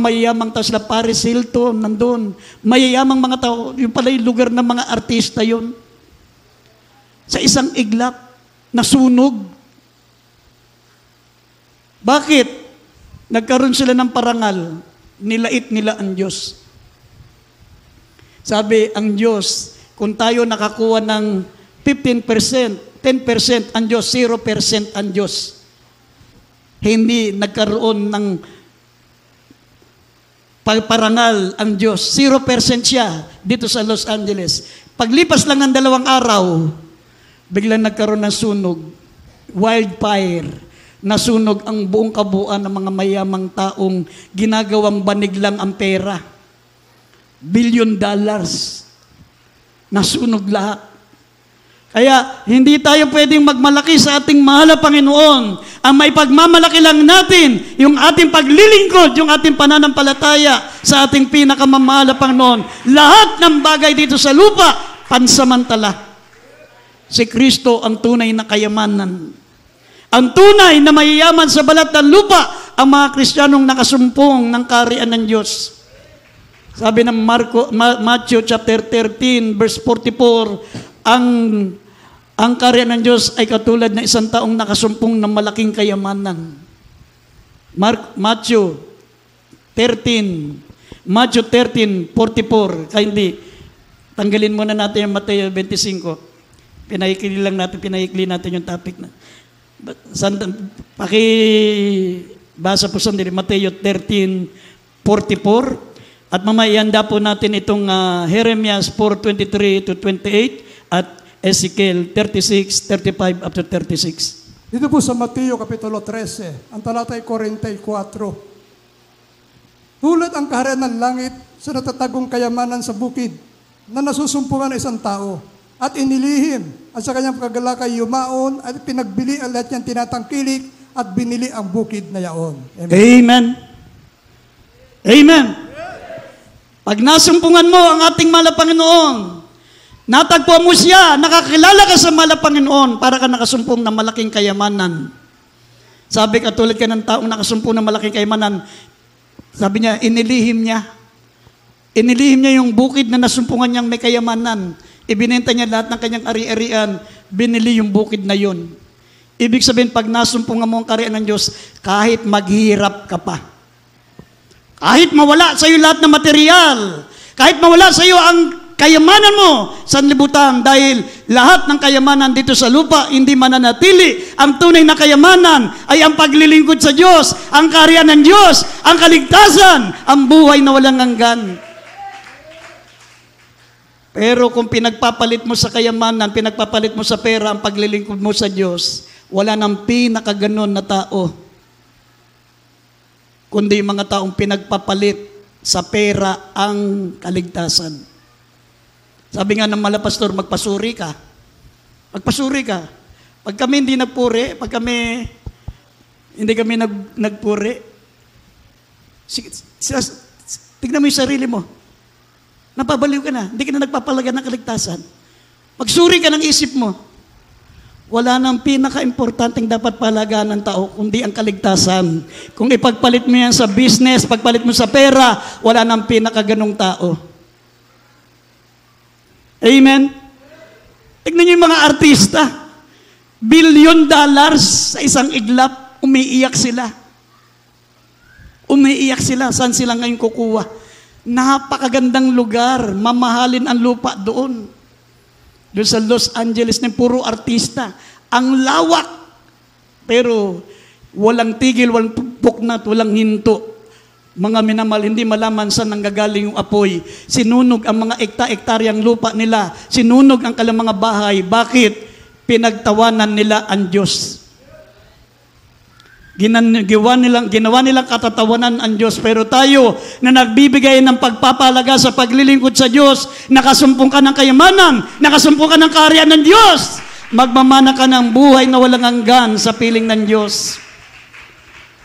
Speaker 1: mayayamang tao sila, Paris Hilton, nandun. Mayayamang mga tao, yung pala yung lugar ng mga artista yun. Sa isang iglap, nasunog. Bakit? Nagkaroon sila ng parangal, nilait nila ang Diyos. Sabi, ang Diyos, kung tayo nakakuha ng 15%, 10% ang Diyos, 0% ang Diyos. Hindi nagkaroon ng parangal ang Diyos. 0% siya dito sa Los Angeles. Paglipas lang ng 2 araw, biglang nagkaroon ng sunog, wildfire, nasunog ang buong kabuuan ng mga mayamang taong ginagawang banig lang ang pera. $1 billion. Nasunog lahat. Kaya hindi tayo pwedeng magmalaki sa ating mahal na Panginoon. Ang maipagmamalaki lang natin, yung ating paglilingkod, yung ating pananampalataya sa ating pinakamamahal na Panginoon. Lahat ng bagay dito sa lupa, pansamantala. Si Kristo ang tunay na kayamanan. Ang tunay na mayayaman sa balat ng lupa, ang mga Kristiyanong nakasumpong ng kaharian ng Diyos. Sabi ng Matthew chapter 13, verse 44, ang kaharian ng Diyos ay katulad na isang taong nakasumpong ng malaking kayamanan. Matthew 13:44. Kindly, tanggalin muna natin yung Mateo 25. Pinaikli natin yung topic na. Pakibasa po sandali, Mateo 13:44. At mamaya ihanda po natin itong Jeremias 4:23-28 at Ezekiel 36:35 up to 36.
Speaker 3: Dito po sa Mateo Kapitulo 13, ang talata ay 44. Tulad ang kaharian ng langit sa natatagong kayamanan sa bukid na nasusumpungan ng isang tao at inilihim at sa kanyang pagkagalakay yumaon at pinagbili ang lahat niyang tinatangkilik at binili ang bukid na yaon. Amen.
Speaker 1: Amen. Amen. Pag nasumpungan mo ang ating mahal na Panginoon, natagpuan mo siya, nakakilala ka sa mahal na Panginoon, para ka nakasumpong ng malaking kayamanan. Sabi, katulad ka ng taong nakasumpo ng malaking kayamanan. Sabi niya, inilihim niya. Inilihim niya yung bukid na nasumpungan niyang may kayamanan. Ibinenta niya lahat ng kanyang ari-arian, binili yung bukid na yun. Ibig sabihin, pag nasumpungan mo ang kaharian ng Diyos, kahit maghirap ka pa, kahit mawala sa iyo lahat ng material, kahit mawala sa iyo ang kayamanan mo sa libutan, dahil lahat ng kayamanan dito sa lupa hindi mananatili. Ang tunay na kayamanan ay ang paglilingkod sa Diyos, ang kaharian ng Diyos, ang kaligtasan, ang buhay na walang hanggan. Pero kung pinagpapalit mo sa kayamanan, pinagpapalit mo sa pera ang paglilingkod mo sa Diyos, wala nang pinakaganon na tao, kundi mga taong pinagpapalit sa pera ang kaligtasan. Sabi nga ng malapastor, magpasuri ka. Magpasuri ka. Pag kami hindi nagpuri, pag kami hindi kami nagpuri, tignan mo yung sarili mo. Napabaliw ka na. Hindi ka na nagpapalaga ng kaligtasan. Magsuri ka ng isip mo. Wala nang pinaka-importanting dapat palagaan ng tao, kundi ang kaligtasan. Kung ipagpalit mo yan sa business, pagpalit mo sa pera, wala nang pinaka-ganong tao. Amen? Tignan niyo yung mga artista. $1 billion sa isang iglap, umiiyak sila. Umiiyak sila. Saan sila ngayon kukuha? Napakagandang lugar. Mamahalin ang lupa doon. Doon sa Los Angeles, na puro artista. Ang lawak. Pero walang tigil, walang puknat, walang hinto. Mga minamahal, hindi malaman saan nanggagaling yung apoy. Sinunog ang mga ekta-ektaryang lupa nila. Sinunog ang kanilang mga bahay. Bakit? Pinagtawanan nila ang Diyos. Ginawa nilang katatawanan ang Diyos. Pero tayo na nagbibigay ng pagpapalaga sa paglilingkod sa Diyos, nakasumpong ka ng kayamanan, nakasumpong ka ng kaharian ng Diyos, magmamana ka ng buhay na walang hanggan sa piling ng Diyos.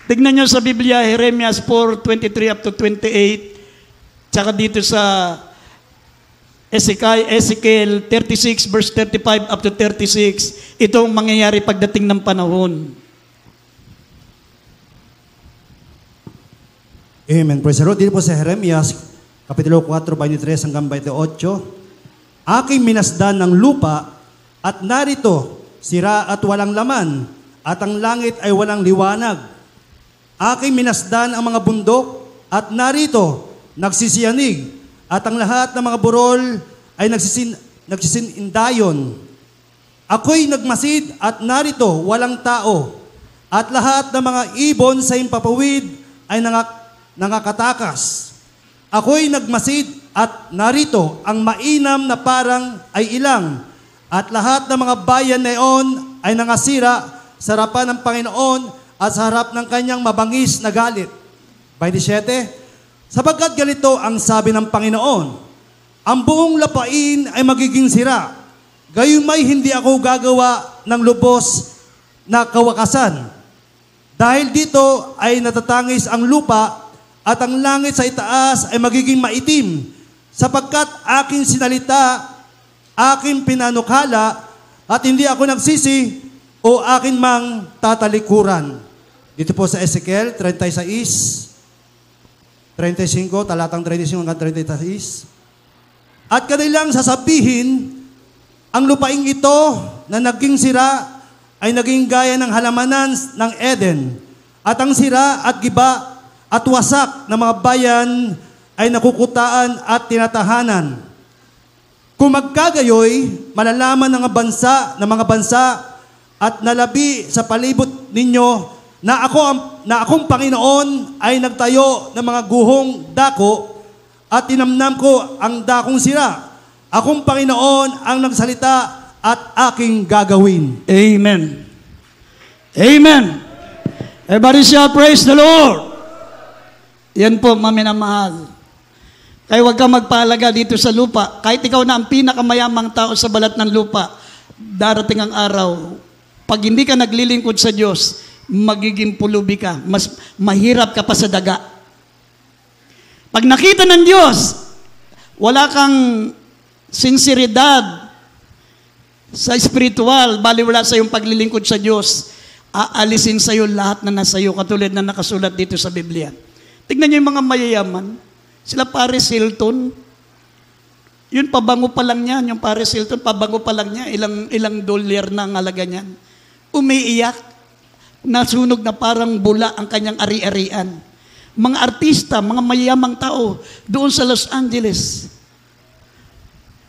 Speaker 1: Tignan nyo sa Biblia, Jeremias 4:23 up to 28, tsaka dito sa Ezekiel 36 verse 35 up to 36, itong mangyayari pagdating ng panahon.
Speaker 2: Amen. Praise the Lord. Dito po sa Jeremias, Kapitulo 4, 23 hanggang 28, aking minasdan ng lupa, at narito, sira at walang laman, at ang langit ay walang liwanag. Aking minasdan ang mga bundok, at narito, nagsisiyanig, at ang lahat ng mga burol ay nagsisindayon. Ako'y nagmasid, at narito, walang tao, at lahat ng mga ibon sa impapawid ay nakakatakas. Ako'y nagmasid, at narito, ang mainam na parang ay ilang, at lahat ng mga bayan na iyon ay nangasira sa harapan ng Panginoon at sa harap ng kanyang mabangis na galit. 27, sapagkat ganito ang sabi ng Panginoon, ang buong lapain ay magiging sira, gayumay hindi ako gagawa ng lubos na kawakasan. Dahil dito ay natatangis ang lupa at ang langit sa itaas ay magiging maitim, sapagkat aking sinalita, aking pinanukala, at hindi ako nagsisi o akin mang tatalikuran. Dito po sa Ezekiel 36, 35, talatang 35 hanggang 36. At kanilang sasabihin, ang lupaing ito na naging sira ay naging gaya ng halamanan ng Eden. At ang sira at giba at wasak ng mga bayan ay nakukutaan at tinatahanan. Kung magkagayoy, malalaman ng mga bansa at nalabi sa palibot ninyo na akong Panginoon ay nagtayo ng mga guhong dako at tinamnam ko ang dakong sira. Akong Panginoon ang nagsalita at aking gagawin.
Speaker 1: Amen. Amen. Everybody shall praise the Lord. Yan po, maminamahal. Kaya huwag kang magpaalaga dito sa lupa. Kahit ikaw na ang pinakamayamang tao sa balat ng lupa, darating ang araw, pag hindi ka naglilingkod sa Diyos, magiging pulubi ka. Mas mahirap ka pa sa daga. Pag nakita ng Diyos, wala kang sinseridad sa spiritual, bali wala sa iyong paglilingkod sa Diyos, aalisin sa'yo lahat na nasa'yo, katulad na nakasulat dito sa Biblia. Tignan niyo yung mga mayayaman. Sila Paris Hilton. Yun, pabango pa lang niyan. Yung Paris Hilton, pabango pa lang niya. Ilang dolyar na ang halaga niyan. Umiiyak. Nasunog na parang bula ang kanyang ari-arian. Mga artista, mga mayayamang tao, doon sa Los Angeles.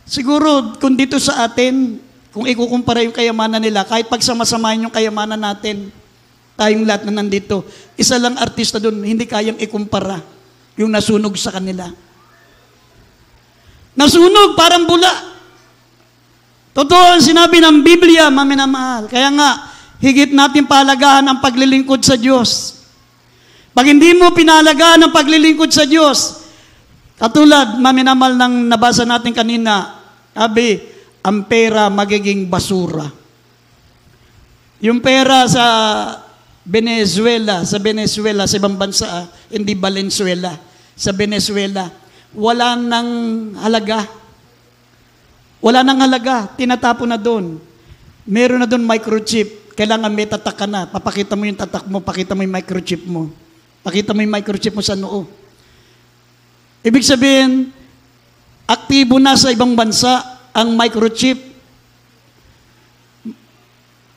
Speaker 1: Siguro, kung dito sa atin, kung ikukumpara yung kayamanan nila, kahit pagsamasamahin yung kayamanan natin, tayong lahat na nandito, isa lang artista doon, hindi kayang ikumpara yung nasunog sa kanila. Nasunog, parang bula. Totoo ang sinabi ng Biblia, maminamahal. Kaya nga, higit natin pahalagahan ang paglilingkod sa Diyos. Pag hindi mo pinahalagaan ang paglilingkod sa Diyos, katulad, maminamahal ng nabasa natin kanina, sabi, ang pera magiging basura. Yung pera sa Venezuela, sa ibang bansa, hindi Valenzuela, sa Venezuela, wala nang halaga. Wala nang halaga, tinatapon na doon. Meron na doon microchip, kailangan may tatak ka na, papakita mo yung tatak mo, pakita mo yung microchip mo. Pakita mo yung microchip mo sa noo. Ibig sabihin, aktibo na sa ibang bansa ang microchip.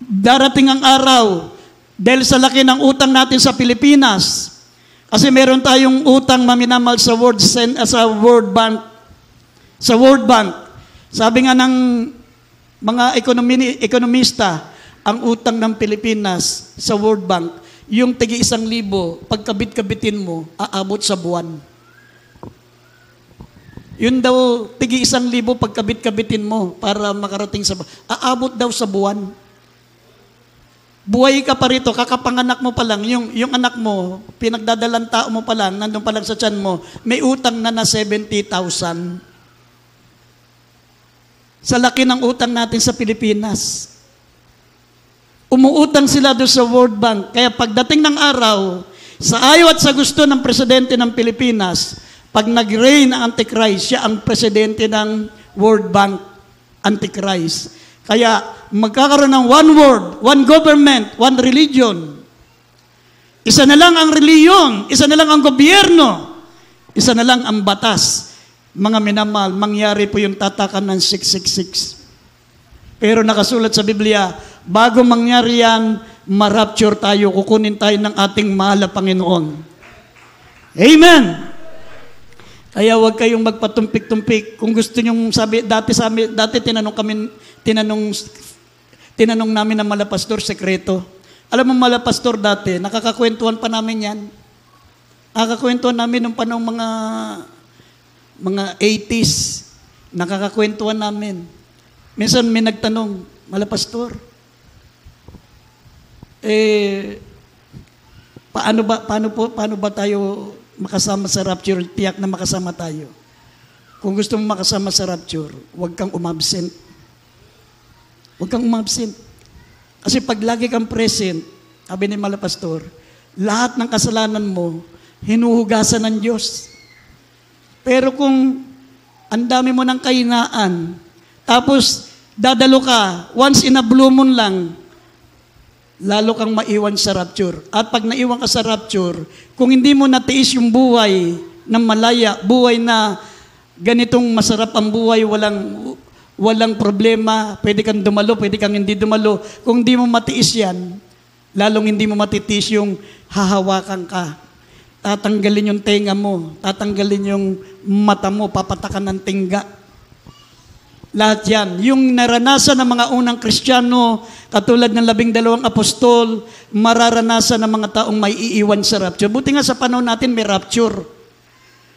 Speaker 1: Darating ang araw, dahil sa laki ng utang natin sa Pilipinas, kasi meron tayong utang maminamal sa World Bank. Sa World Bank, sabi nga ng mga ekonomista, ang utang ng Pilipinas sa World Bank, yung tigi 1,000, pagkabit-kabitin mo, aabot sa buwan. Yun daw, tigi 1,000 pagkabit-kabitin mo para makarating sa buwan. Aabot daw sa buwan. Buhay ka pa rito, kakapanganak mo pa lang, yung anak mo, pinagdadalang tao mo pa lang, nandun pa lang sa tiyan mo, may utang na 70,000. Sa laki ng utang natin sa Pilipinas. Umuutang sila doon sa World Bank. Kaya pagdating ng araw, sa ayaw at sa gusto ng presidente ng Pilipinas, pag nag-reign ang Antichrist, siya ang presidente ng World Bank, Antichrist. Kaya magkakaroon ng one world, one government, one religion. Isa na lang ang reliyon, isa na lang ang gobyerno, isa na lang ang batas. Mga minamahal, mangyari po yung tatakan ng 666. Pero nakasulat sa Biblia, bago mangyari yan, ma-rapture tayo, kukunin tayo ng ating mahal na Panginoon. Amen! Kaya huwag kayong magpatumpik-tumpik. Kung gusto nyong sabi, dati tinanong namin ng malapastor, sekreto. Alam mo malapastor dati, nakakakwentuhan pa namin yan. Nakakakwentuhan namin nung panong mga 80s. Nakakakwentuhan namin. Minsan may nagtanong, malapastor, paano ba tayo makasama sa rapture? Tiyak na makasama tayo. Kung gusto mo makasama sa rapture, huwag kang umabsent. Huwag kang umabsent. Kasi pag lagi kang present, sabi ni malapastor, lahat ng kasalanan mo, hinuhugasan ng Diyos. Pero kung ang dami mo ng kahinaan, tapos dadalo ka, once in a blue moon lang, lalo kang maiwan sa rapture. At pag naiwan ka sa rapture, kung hindi mo natiis yung buhay ng malaya, buhay na ganitong masarap ang buhay, walang problema, pwede kang dumalo, pwede kang hindi dumalo. Kung hindi mo matiis yan, lalong hindi mo matitiis yung hahawakan ka. Tatanggalin yung tenga mo, tatanggalin yung mata mo, papatakan ng tingga. Lahat yan. Yung naranasan ng mga unang Kristiyano, katulad ng 12 apostol, mararanasan ng mga taong may iiwan sa rapture. Buti nga sa panahon natin may rapture.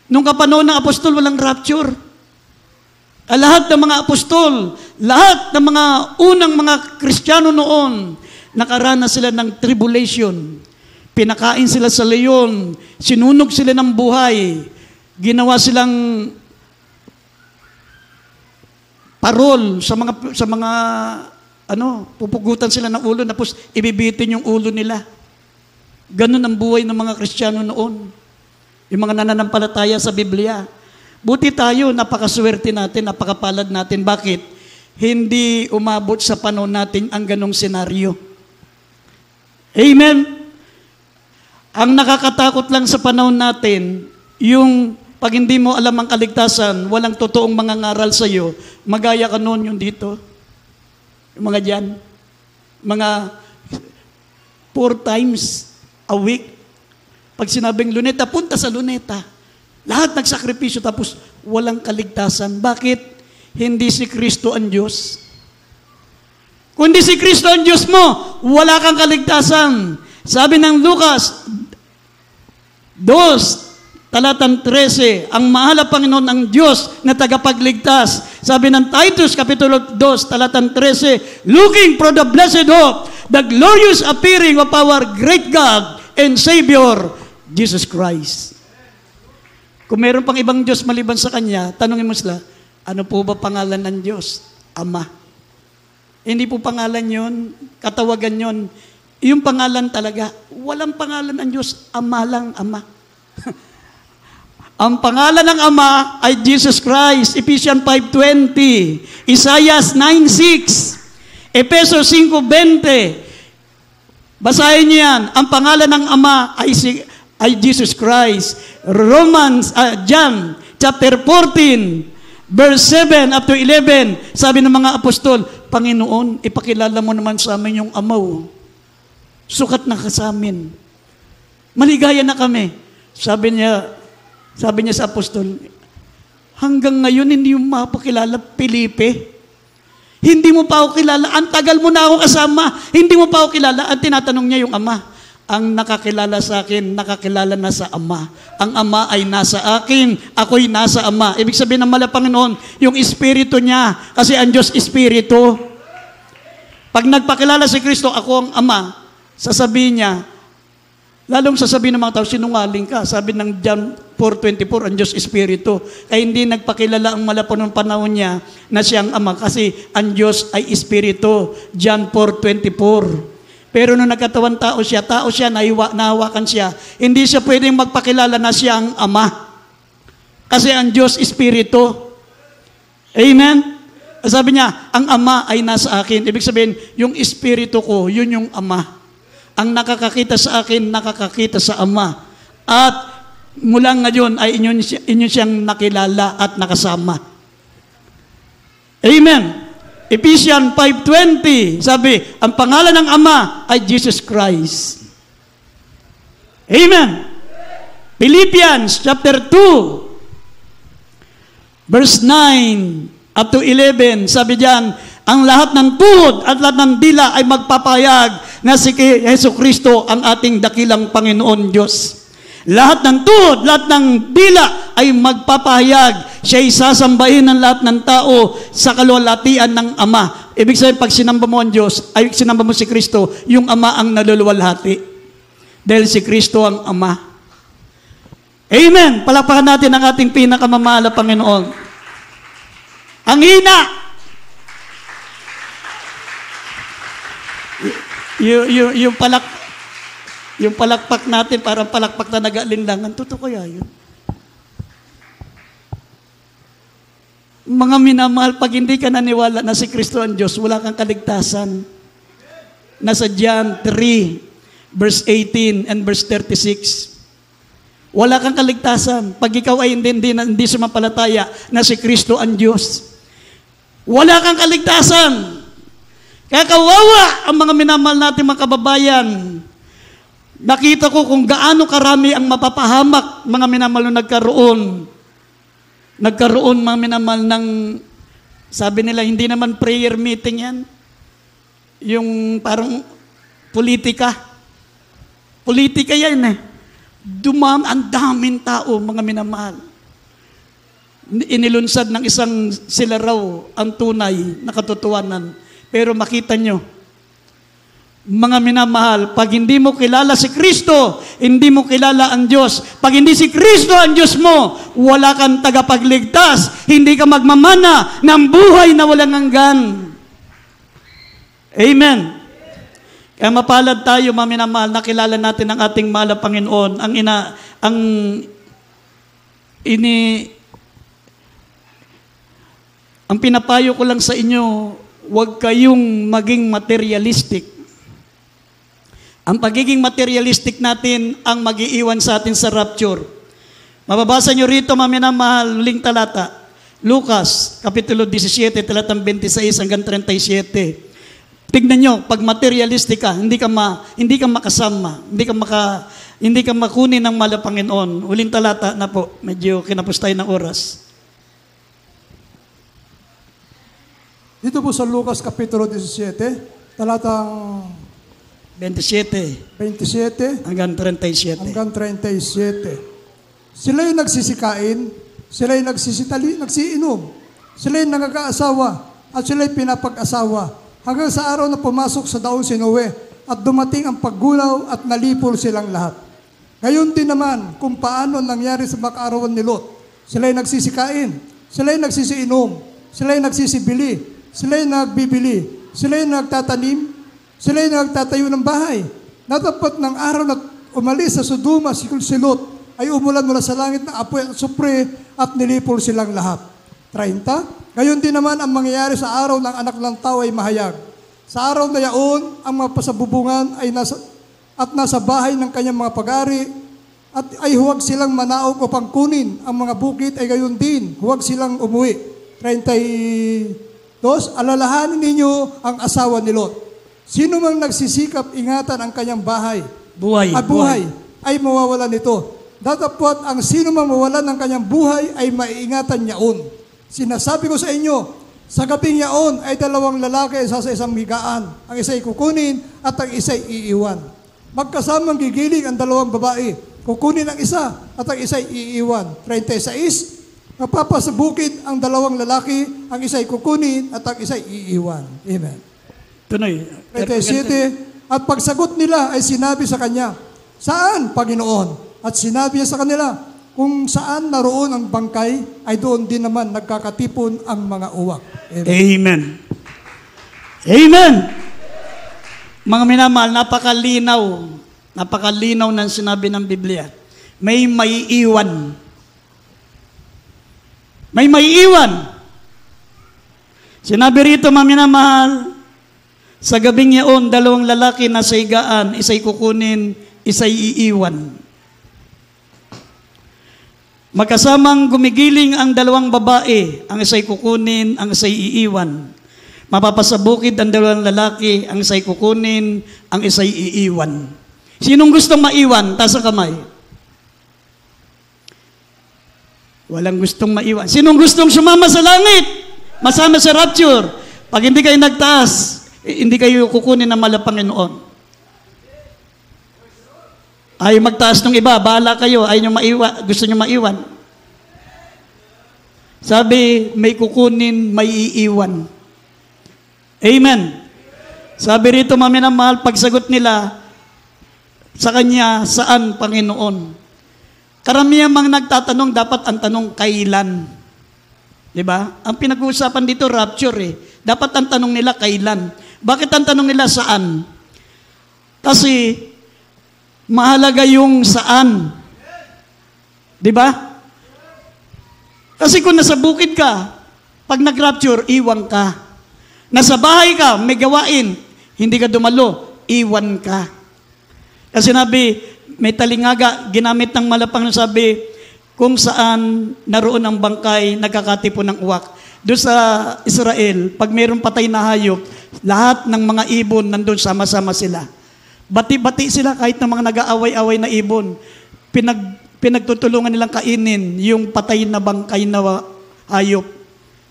Speaker 1: Nung kapanahon ng apostol, walang rapture. Lahat ng mga apostol, lahat ng mga unang mga Kristiyano noon, nakaranas sila ng tribulation. Pinakain sila sa leon, sinunog sila ng buhay, ginawa silang parol sa mga pupugutan sila ng ulo, tapos ibibitin yung ulo nila. Ganun ang buhay ng mga Kristiyano noon. Yung mga nananampalataya sa Biblia. Buti tayo, napakaswerte natin, napakapalad natin. Bakit? Hindi umabot sa panahon natin ang ganong senaryo. Amen? Ang nakakatakot lang sa panahon natin, yung pag hindi mo alam ang kaligtasan, walang totoong mga ngaral sa iyo, magaya ka noon yung dito. Yung mga dyan. Mga 4 times a week. Pag sinabing luneta, punta sa luneta. Lahat nagsakripisyo tapos walang kaligtasan. Bakit? Hindi si Kristo ang Diyos. Kundi si Kristo ang Diyos mo, wala kang kaligtasan. Sabi ng Lucas 2, talatang 13, ang mahal na Panginoon ang Diyos na tagapagligtas. Sabi ng Titus, Kapitulo 2, talatang 13, looking for the blessed hope, the glorious appearing of our great God and Savior, Jesus Christ. Kung meron pang ibang Diyos maliban sa Kanya, tanungin mo sila, ano po ba pangalan ng Diyos? Ama. Hindi po pangalan yon, katawagan yon. Yung pangalan talaga, walang pangalan ng Diyos, Ama lang, Ama. Ang pangalan ng Ama ay Jesus Christ, Ephesians 5:20, Isaiah 9:6, Efeso 5:20. Basahin niyo yan. Ang pangalan ng Ama ay Jesus Christ. John chapter 14, verse 7 up to 11, sabi ng mga apostol, Panginoon, ipakilala mo naman sa amin yung Ama. Sukat na ka sa amin. Maligaya na kami. Sabi niya sa apostol, hanggang ngayon hindi mo mapakilala, Felipe. Hindi mo pa ako kilala. Ang tagal mo na ako kasama. Hindi mo pa ako kilala. Ang tinatanong niya yung Ama. Ang nakakilala sa akin, nakakilala na sa Ama. Ang Ama ay nasa akin, ako'y nasa Ama. Ibig sabihin ng mala Panginoon, yung Espiritu niya, kasi ang Diyos Espiritu. Pag nagpakilala si Kristo, ako ang Ama, sasabihin niya, lalong sasabihin ng mga tao, sinungaling ka. Sabi ng John 4:24, ang Diyos Espiritu. Kaya hindi nagpakilala ang malapo ng panahon niya na siyang Ama kasi ang Diyos ay Espiritu. John 4:24. Pero nung nagkatawan tao siya, nahawakan siya, hindi siya pwedeng magpakilala na siya ang Ama. Kasi ang Diyos Espiritu. Amen? Sabi niya, ang Ama ay nasa akin. Ibig sabihin, yung Espiritu ko, yun yung Ama. Ang nakakakita sa akin, nakakakita sa Ama. At mula ngayon ay inyo siyang nakilala at nakasama. Amen. Ephesians 5:20, sabi, ang pangalan ng Ama ay Jesus Christ. Amen. Philippians chapter 2, verse 9 up to 11, sabi diyan, ang lahat ng tuhod at lahat ng dila ay magpapayag na si Yesu Kristo ang ating dakilang Panginoon Diyos. Lahat ng tuhod, lahat ng dila ay magpapahayag. Siya'y sasambahin ng lahat ng tao sa kaluwalhatian ng Ama. Ibig sabihin, pag sinamba mo ang Diyos, ay sinamba mo si Kristo, yung Ama ang naluluwalhati. Dahil si Kristo ang Ama. Amen! Palakpakan natin ang ating pinakamamahal na Panginoon. Ang hina! Yung palakpak natin, parang palakpak na nag-aalinlangan. Totoo kaya yun? Mga minamahal, pag hindi ka naniwala na si Kristo ang Diyos, wala kang kaligtasan. Nasa John 3, verse 18 and verse 36. Wala kang kaligtasan. Pag ikaw ay hindi sumampalataya na si Kristo ang Diyos. Wala kang kaligtasan. Kaya kawawa ang mga minamahal natin mga kababayan. Nakita ko kung gaano karami ang mapapahamak mga minamahal na nagkaroon mga minamahal ng, sabi nila, hindi naman prayer meeting yan. Yung parang politika. Politika yan eh. Ang daming tao, mga minamahal. Inilunsad ng isang sila raw ang tunay na katotohanan. Pero makita nyo, mga minamahal, pag hindi mo kilala si Kristo, hindi mo kilala ang Diyos. Pag hindi si Kristo ang Diyos mo, wala kang tagapagligtas. Hindi ka magmamana ng buhay na walang hanggan. Amen. Kaya mapalad tayo, mga minamahal, na kilala natin ang ating mahal na Panginoon. Ang pinapayo ko lang sa inyo, huwag kayong maging materialistic. Ang pagiging materialistic natin ang mag-iiwan sa atin sa rapture. Mababasa nyo rito, mga minamahal, huling talata. Lucas, Kapitulo 17, talatang 26 hanggang 37. Tignan nyo, pag materialistic ka, hindi ka makasama, hindi ka makunin ng mala Panginoon. Huling talata na po, medyo kinapos tayo ng oras.
Speaker 3: Dito po sa Lucas Kapitulo 17, talatang
Speaker 1: 27
Speaker 3: 27
Speaker 1: hanggang 37.
Speaker 3: hanggang 37. Sila'y nagsisikain, sila'y nagsiinom, sila'y nangag-aasawa, at sila'y pinapag-asawa, hanggang sa araw na pumasok sa daon si Noe, at dumating ang paggulaw at nalipol silang lahat. Gayon din naman kung paano nangyari sa makaarawan ni Lot. Sila'y nagsisikain, sila'y nagsisiinom, sila'y nagsisibili, sila'y nagbibili, sila'y nagtatanim, sila'y nagtatayo ng bahay. Natapat ng araw na umalis sa Sodoma si Lot, ay umulan mula sa langit na apoy at supre at nilipol silang lahat. 30. Gayon din naman ang mangyayari sa araw ng anak ng tao ay mahayag. Sa araw na yaon, ang mga pasabubungan ay nasa bahay ng kanyang mga pag-ari at ay huwag silang manaog upang kunin. Ang mga bukid ay gayon din, huwag silang umuwi. 32. Alalahanin ninyo ang asawa ni Lot. Sino mang nagsisikap ingatan ang kanyang bahay, buhay ay mawawalan nito. Datapwat ang sino mang mawalan ng kanyang buhay ay maiingatan niyaon. Sinasabi ko sa inyo, sa gabing yaon ay dalawang lalaki sa isang higaan. Ang isa'y kukunin at ang isa'y iiwan. Magkasamang gigiling ang dalawang babae. Kukunin ang isa at ang isa'y iiwan. 36. Mapapasabukid ang dalawang lalaki, ang isa'y kukunin at ang isa'y iiwan. Amen.
Speaker 1: Tunoy.
Speaker 3: 37. At pagsagot nila ay sinabi sa kanya, saan, Panginoon? At sinabi niya sa kanila, kung saan naroon ang bangkay, ay doon din naman nagkakatipon ang mga uwak.
Speaker 1: Amen. Amen. Mga minamahal, napakalinaw ng sinabi ng Biblia. May maiiwan. May maiiwan. Sinabi rito, mga minamahal, sa gabing yaon, dalawang lalaki na sa higaan, isa'y kukunin, isa'y iiwan. Magkasamang gumigiling ang dalawang babae, ang isa'y kukunin, ang isa'y iiwan. Mapapasabukid ang dalawang lalaki, ang isa'y kukunin, ang isa'y iiwan. Sinong gustong maiwan? Taas ang kamay. Walang gustong maiwan. Sinong gustong sumama sa langit? Masama sa rapture. Pag hindi kayo nagtaas, hindi kayo kukunin ng mala Panginoon. Ayaw magtaas ng iba, bahala kayo, ayaw nyo maiwan, gusto nyo maiwan. Sabi, may kukunin, may iiwan. Amen. Sabi rito, mga minamahal, pagsagot nila sa kanya, saan, Panginoon? Karamihan mga nagtatanong, dapat ang tanong, kailan? Diba? Ang pinag-uusapan dito, rapture eh. Dapat ang tanong nila, kailan? Bakit ang tanong nila, saan? Kasi, mahalaga yung saan. Di ba? Kasi kung nasa bukid ka, pag nag-rapture, iwan ka. Nasa bahay ka, may gawain, hindi ka dumalo, iwan ka. Kasi nabi, may talingaga, ginamit ng malapang sabi, kung saan naroon ang bangkay, nagkakatipon ng uwak. Doon sa Israel, pag mayroong patay na hayop, lahat ng mga ibon nandun sama-sama sila. Bati-bati sila kahit ng mga nag-aaway-away na ibon. Pinagtutulungan nilang kainin yung patay na bangkay na hayop.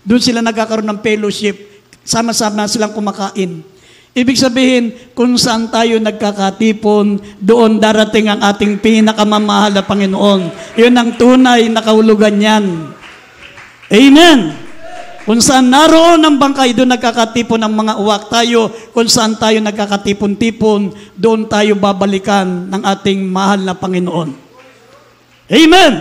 Speaker 1: Doon sila nagkakaroon ng fellowship. Sama-sama silang kumakain. Ibig sabihin, kung saan tayo nagkakatipon, doon darating ang ating pinakamamahal na Panginoon. Yun ang tunay na kahulugan niyan. Amen! Kung saan naroon ang bangkay, doon nagkakatipon ang mga uwak tayo. Kung saan tayo nagkakatipon-tipon, doon tayo babalikan ng ating mahal na Panginoon. Amen!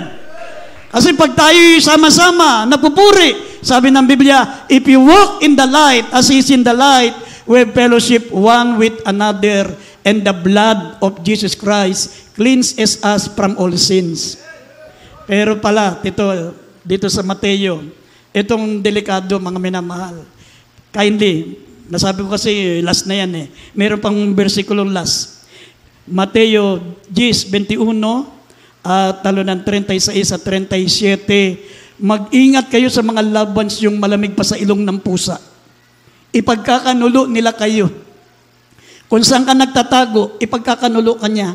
Speaker 1: Kasi pag tayo sama-sama, nagpupuri, sabi ng Biblia, if you walk in the light, as is in the light, we fellowship one with another, and the blood of Jesus Christ cleanses us from all sins. Pero pala, dito sa Mateo, itong delikado, mga minamahal. Kindly, nasabi ko kasi last na yan eh. Meron pang versikulong last. Mateo 10:21 at talo ng 36 at 37. Mag-ingat kayo sa mga loved ones yung malamig pa sa ilong ng pusa. Ipagkakanulo nila kayo. Kung saan ka nagtatago, ipagkakanulo ka niya.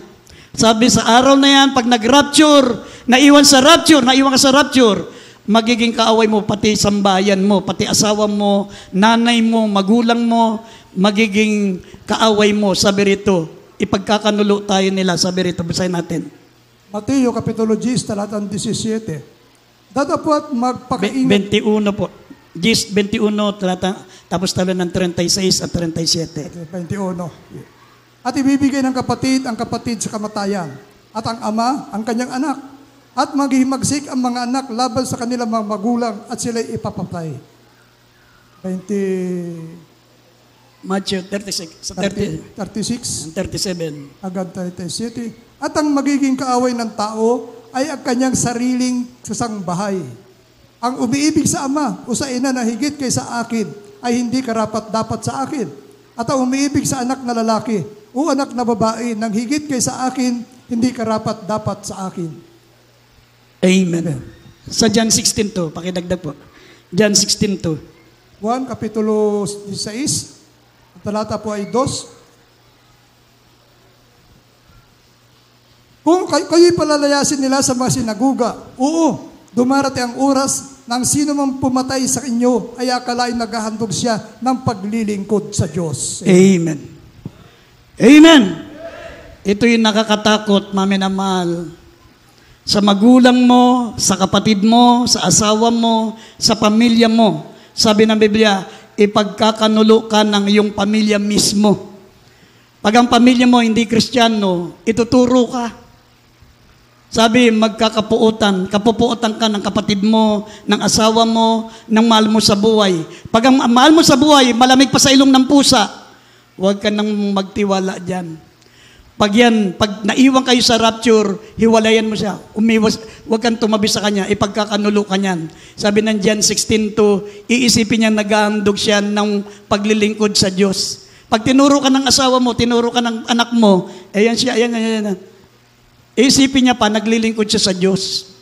Speaker 1: Sabi sa araw na yan, pag nag-rapture, naiwan ka sa rapture, magiging kaaway mo, pati sambayan mo, pati asawa mo, nanay mo, magulang mo, magiging kaaway mo. Sabi rito, ipagkakanulo tayo nila. Sabi rito, basahin natin.
Speaker 3: Mateo Kapitulo 10, talatang 17. Datapwat magpakaingat.
Speaker 1: 21 po. 10:21, tapos talo ng 36 at 37.
Speaker 3: 21. At ibibigay ng kapatid ang kapatid sa kamatayan, at ang ama ang kanyang anak, at maghihimagsik ang mga anak laban sa kanilang mga magulang, at sila'y ipapatay. 20,
Speaker 1: Matthew 36, sa
Speaker 3: 36
Speaker 1: 37.
Speaker 3: hanggang 37. At ang magiging kaaway ng tao ay ang kanyang sariling sasangbahay. Ang umiibig sa ama o sa ina na higit kaysa akin ay hindi karapat-dapat sa akin. At ang umiibig sa anak na lalaki o anak na babae nang higit kaysa akin, hindi karapat-dapat sa akin.
Speaker 1: Amen. Sa John 16 to, pakidagdag po. John 16 to.
Speaker 3: 1, Kapitulo 16, ang talata po ay 2. Kung kayo'y palalayasin nila sa mga sinaguga, oo, dumarating ang oras ng sino mang pumatay sa inyo ay akalain naghahandog siya ng paglilingkod sa Diyos.
Speaker 1: Amen. Amen. Ito yung nakakatakot, maminamahal. Sa magulang mo, sa kapatid mo, sa asawa mo, sa pamilya mo. Sabi ng Biblia, ipagkakanulo ka ng iyong pamilya mismo. Pag ang pamilya mo hindi Kristiyano, ituturo ka. Sabi, kapupuotan ka ng kapatid mo, ng asawa mo, ng mahal mo sa buhay. Pag ang mahal mo sa buhay, malamig pa sa ilong ng pusa, huwag ka nang magtiwala dyan. Pag naiwan kayo sa rapture, hiwalayan mo siya. Huwag kang tumabi sa kanya, ipagkakanulo ka niyan. Sabi ng John 16:2, iisipin niya naghahandog siya ng paglilingkod sa Diyos. Pag tinuro ka ng asawa mo, tinuro ka ng anak mo, ayan siya, ayan. Isipin niya pa, naglilingkod siya sa Diyos.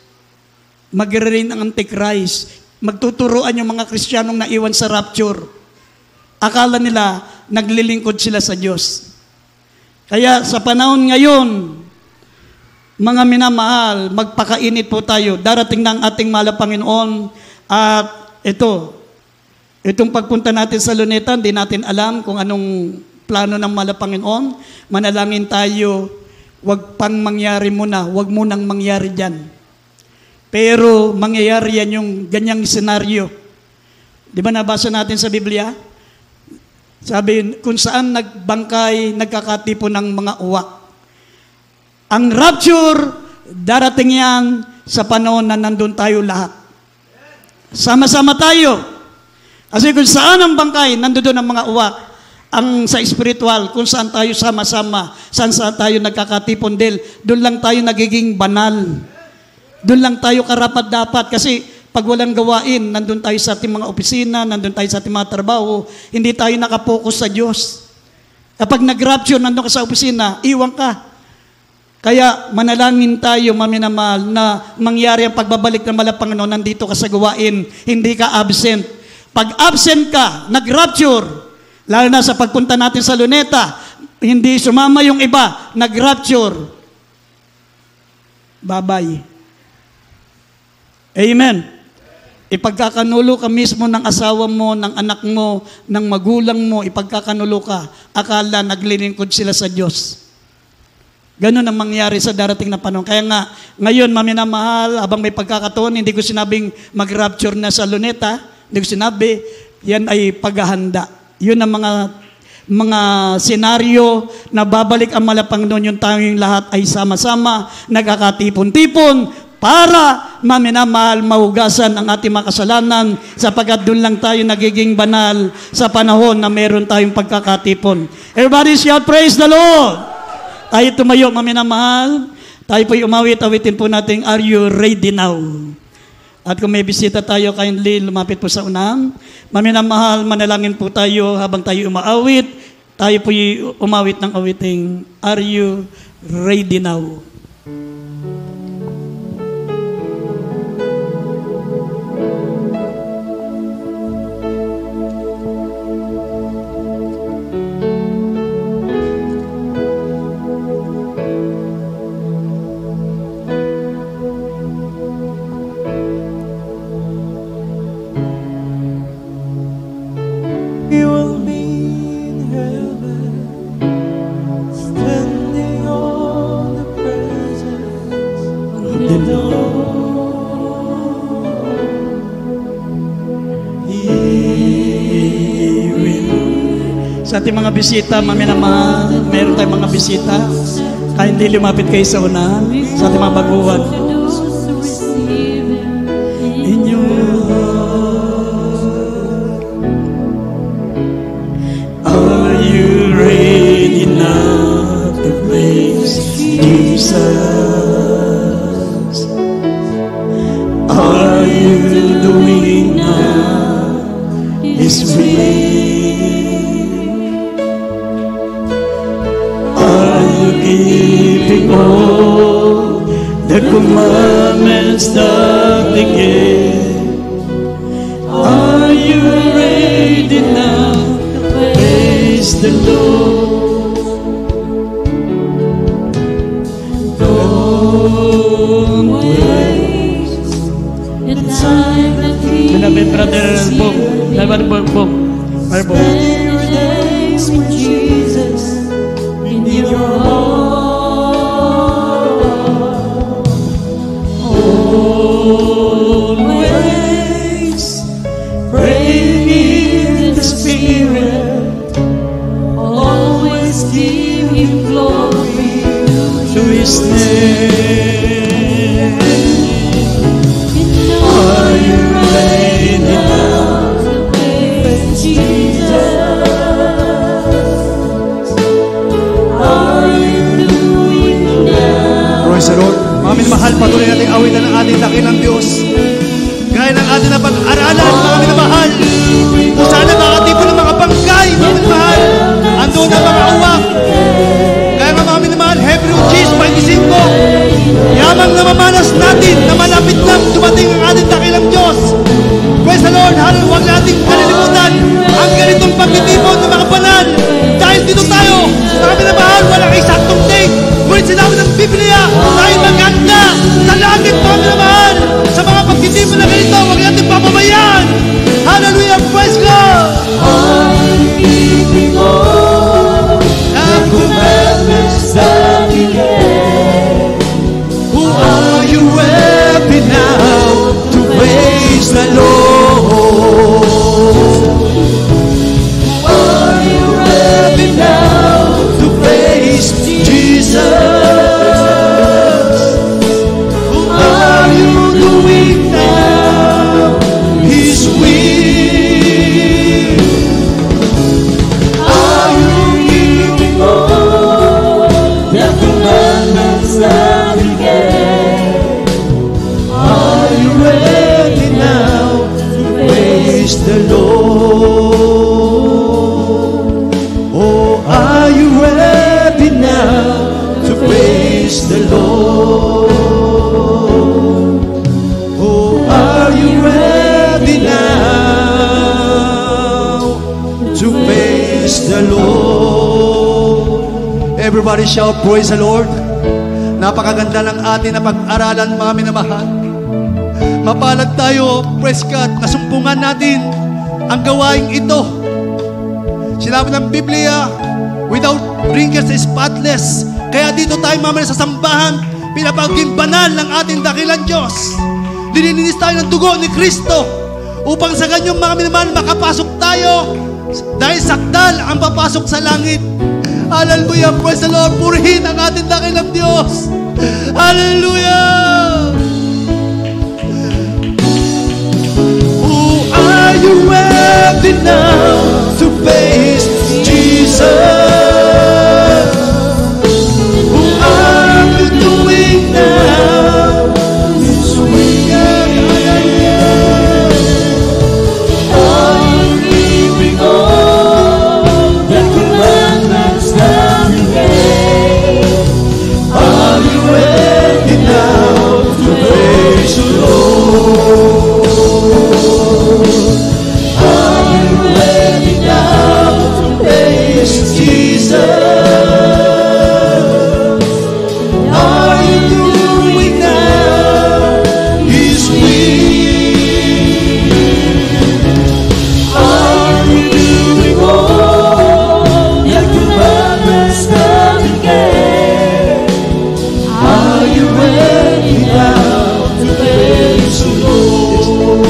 Speaker 1: Magre-reign ang Antichrist. Magtuturuan yung mga Kristiyanong naiwan sa rapture. Akala nila, naglilingkod sila sa Diyos. Kaya sa panahon ngayon, mga minamahal, magpakainit po tayo. Darating na ang ating mahal na Panginoon. At itong pagpunta natin sa Luneta, hindi natin alam kung anong plano ng mahal na Panginoon. Manalangin tayo. Huwag pang mangyari muna, huwag munang mangyari dyan. Pero mangyayari yan yung ganyang senaryo. Di ba nabasa natin sa Biblia? Sabi, kung saan nagbangkay, nagkakatipo ng mga uwak. Ang rapture, darating yan sa panahon na nandun tayo lahat. Sama-sama tayo. Kasi kung saan ang bangkay, nandun ang mga uwak. Ang sa spiritual, kung saan tayo sama-sama, saan tayo nagkakatipon doon lang tayo nagiging banal. Doon lang tayo karapat-dapat kasi pag walang gawain, nandun tayo sa ating mga opisina, nandun tayo sa ating mga trabaho, hindi tayo nakapokus sa Diyos. Kapag nag-rapture, nandun ka sa opisina, iwan ka. Kaya manalangin tayo, maminamahal, na mangyari ang pagbabalik ng mahal na Panginoon, nandito ka sa gawain, hindi ka absent. Pag absent ka, nag-rapture, lalo na sa pagpunta natin sa Luneta, hindi sumama yung iba, nag-rapture. Bye-bye. Amen. Ipagkakanulo ka mismo ng asawa mo, ng anak mo, ng magulang mo, ipagkakanulo ka. Akala naglilingkod sila sa Diyos. Ganun ang mangyari sa darating na panahon. Kaya nga, ngayon, maminamahal, habang may pagkakataon, hindi ko sinabing mag-rapture na sa Luneta. Hindi ko sinabi, yan ay paghahanda. Yun ang mga senaryo na babalik ang mahal na Panginoon, yung tayong lahat ay sama-sama, nagkakatipon-tipon para maminamahal, mahugasan ang ating mga kasalanan sapagkat doon lang tayo nagiging banal sa panahon na meron tayong pagkakatipon. Everybody shout, praise the Lord! Tayo tumayo, maminamahal. Tayo po'y umawit, awitin po natin, are you ready now? At kung may bisita tayo, kindly lumapit po sa unahan. Maminamahal, manalangin po tayo habang tayo umaawit. tayo po umawit ng awiting, Are You Ready Now?
Speaker 4: You will be in heaven, standing on the presence of the Lord. He will.
Speaker 1: Sa ating mga bisita, maminamahal, meron tayong mga bisita. Kaya hindi lumapit kayo sa unahan. Sa ating mga baguhan. In your Are you ready now to praise Jesus? Are you doing now His will? Are you keeping all the commandments that He gave? Are you ready now? Praise the Lord. Don't waste the time that He Beloved brother Bob,
Speaker 4: spend your days with Jesus in your heart. Always praying in the Spirit, always give Him glory
Speaker 1: to His name.
Speaker 4: Are you ready now to praise Jesus? Are you doing now?
Speaker 2: Praise the Lord. Mga minamahal, patuloy natin awitan ang ating dakilang Diyos. Gaya ng ating napag-aralan, mga minamahal. Kung saan nakakatipon ng mga bangkay, mga minamahal. Andun ang mga uwak. Kaya nga mga minamahal, Hebrew 10:25, yamang namamanas natin na malapit lang dumating ang ating dakilang Diyos. Praise the Lord. Huwag nating kalilimutan ang ganitong pagtitipon ng mga banal. Dahil dito tayo, mga minamahal, walang eksaktong date. Ngunit sinabi ng Biblia, tayo maganda sa langit, mga minamahal. Sa mga pagtitipon na ganito, huwag natin papabayaan. Hallelujah, praise God.
Speaker 4: Are you keeping all the commandments that He gave?
Speaker 2: Who are you happy now to praise the Lord?
Speaker 4: Are you ready now
Speaker 2: To praise Jesus. Who are you doing now His will?
Speaker 4: Are you keeping all the commandments that He gave?
Speaker 2: Are you ready now to praise the Lord? Oh, are you ready now to praise the Lord? Oh, are you ready now to praise the Lord? Everybody shout, praise the Lord. Napakaganda ng atin na pag-aralan, mga minamahal. Mapalad tayo, praise God, nasumpungan natin ang gawaing ito. Sinabi ng Biblia, without wrinkles is spotless. Kaya dito tayo mamaya sa sambahan, pinapaging banal ng ating dakilang Diyos. Dinininis tayo ng dugo ni Kristo upang sa ganyong mga minamahal makapasok tayo dahil sakdal ang papasok sa langit. Hallelujah, praise the Lord. Purihin ang ating dakilang Diyos. Hallelujah. Who are you ready now to face Jesus? Who are you doing now? This weekend.
Speaker 4: Are you keeping all the commandments praise the Lord. Are you ready now to praise Jesus? Are you doing now His will? Are you doing all the commandments come again? Are you ready now to praise the Lord?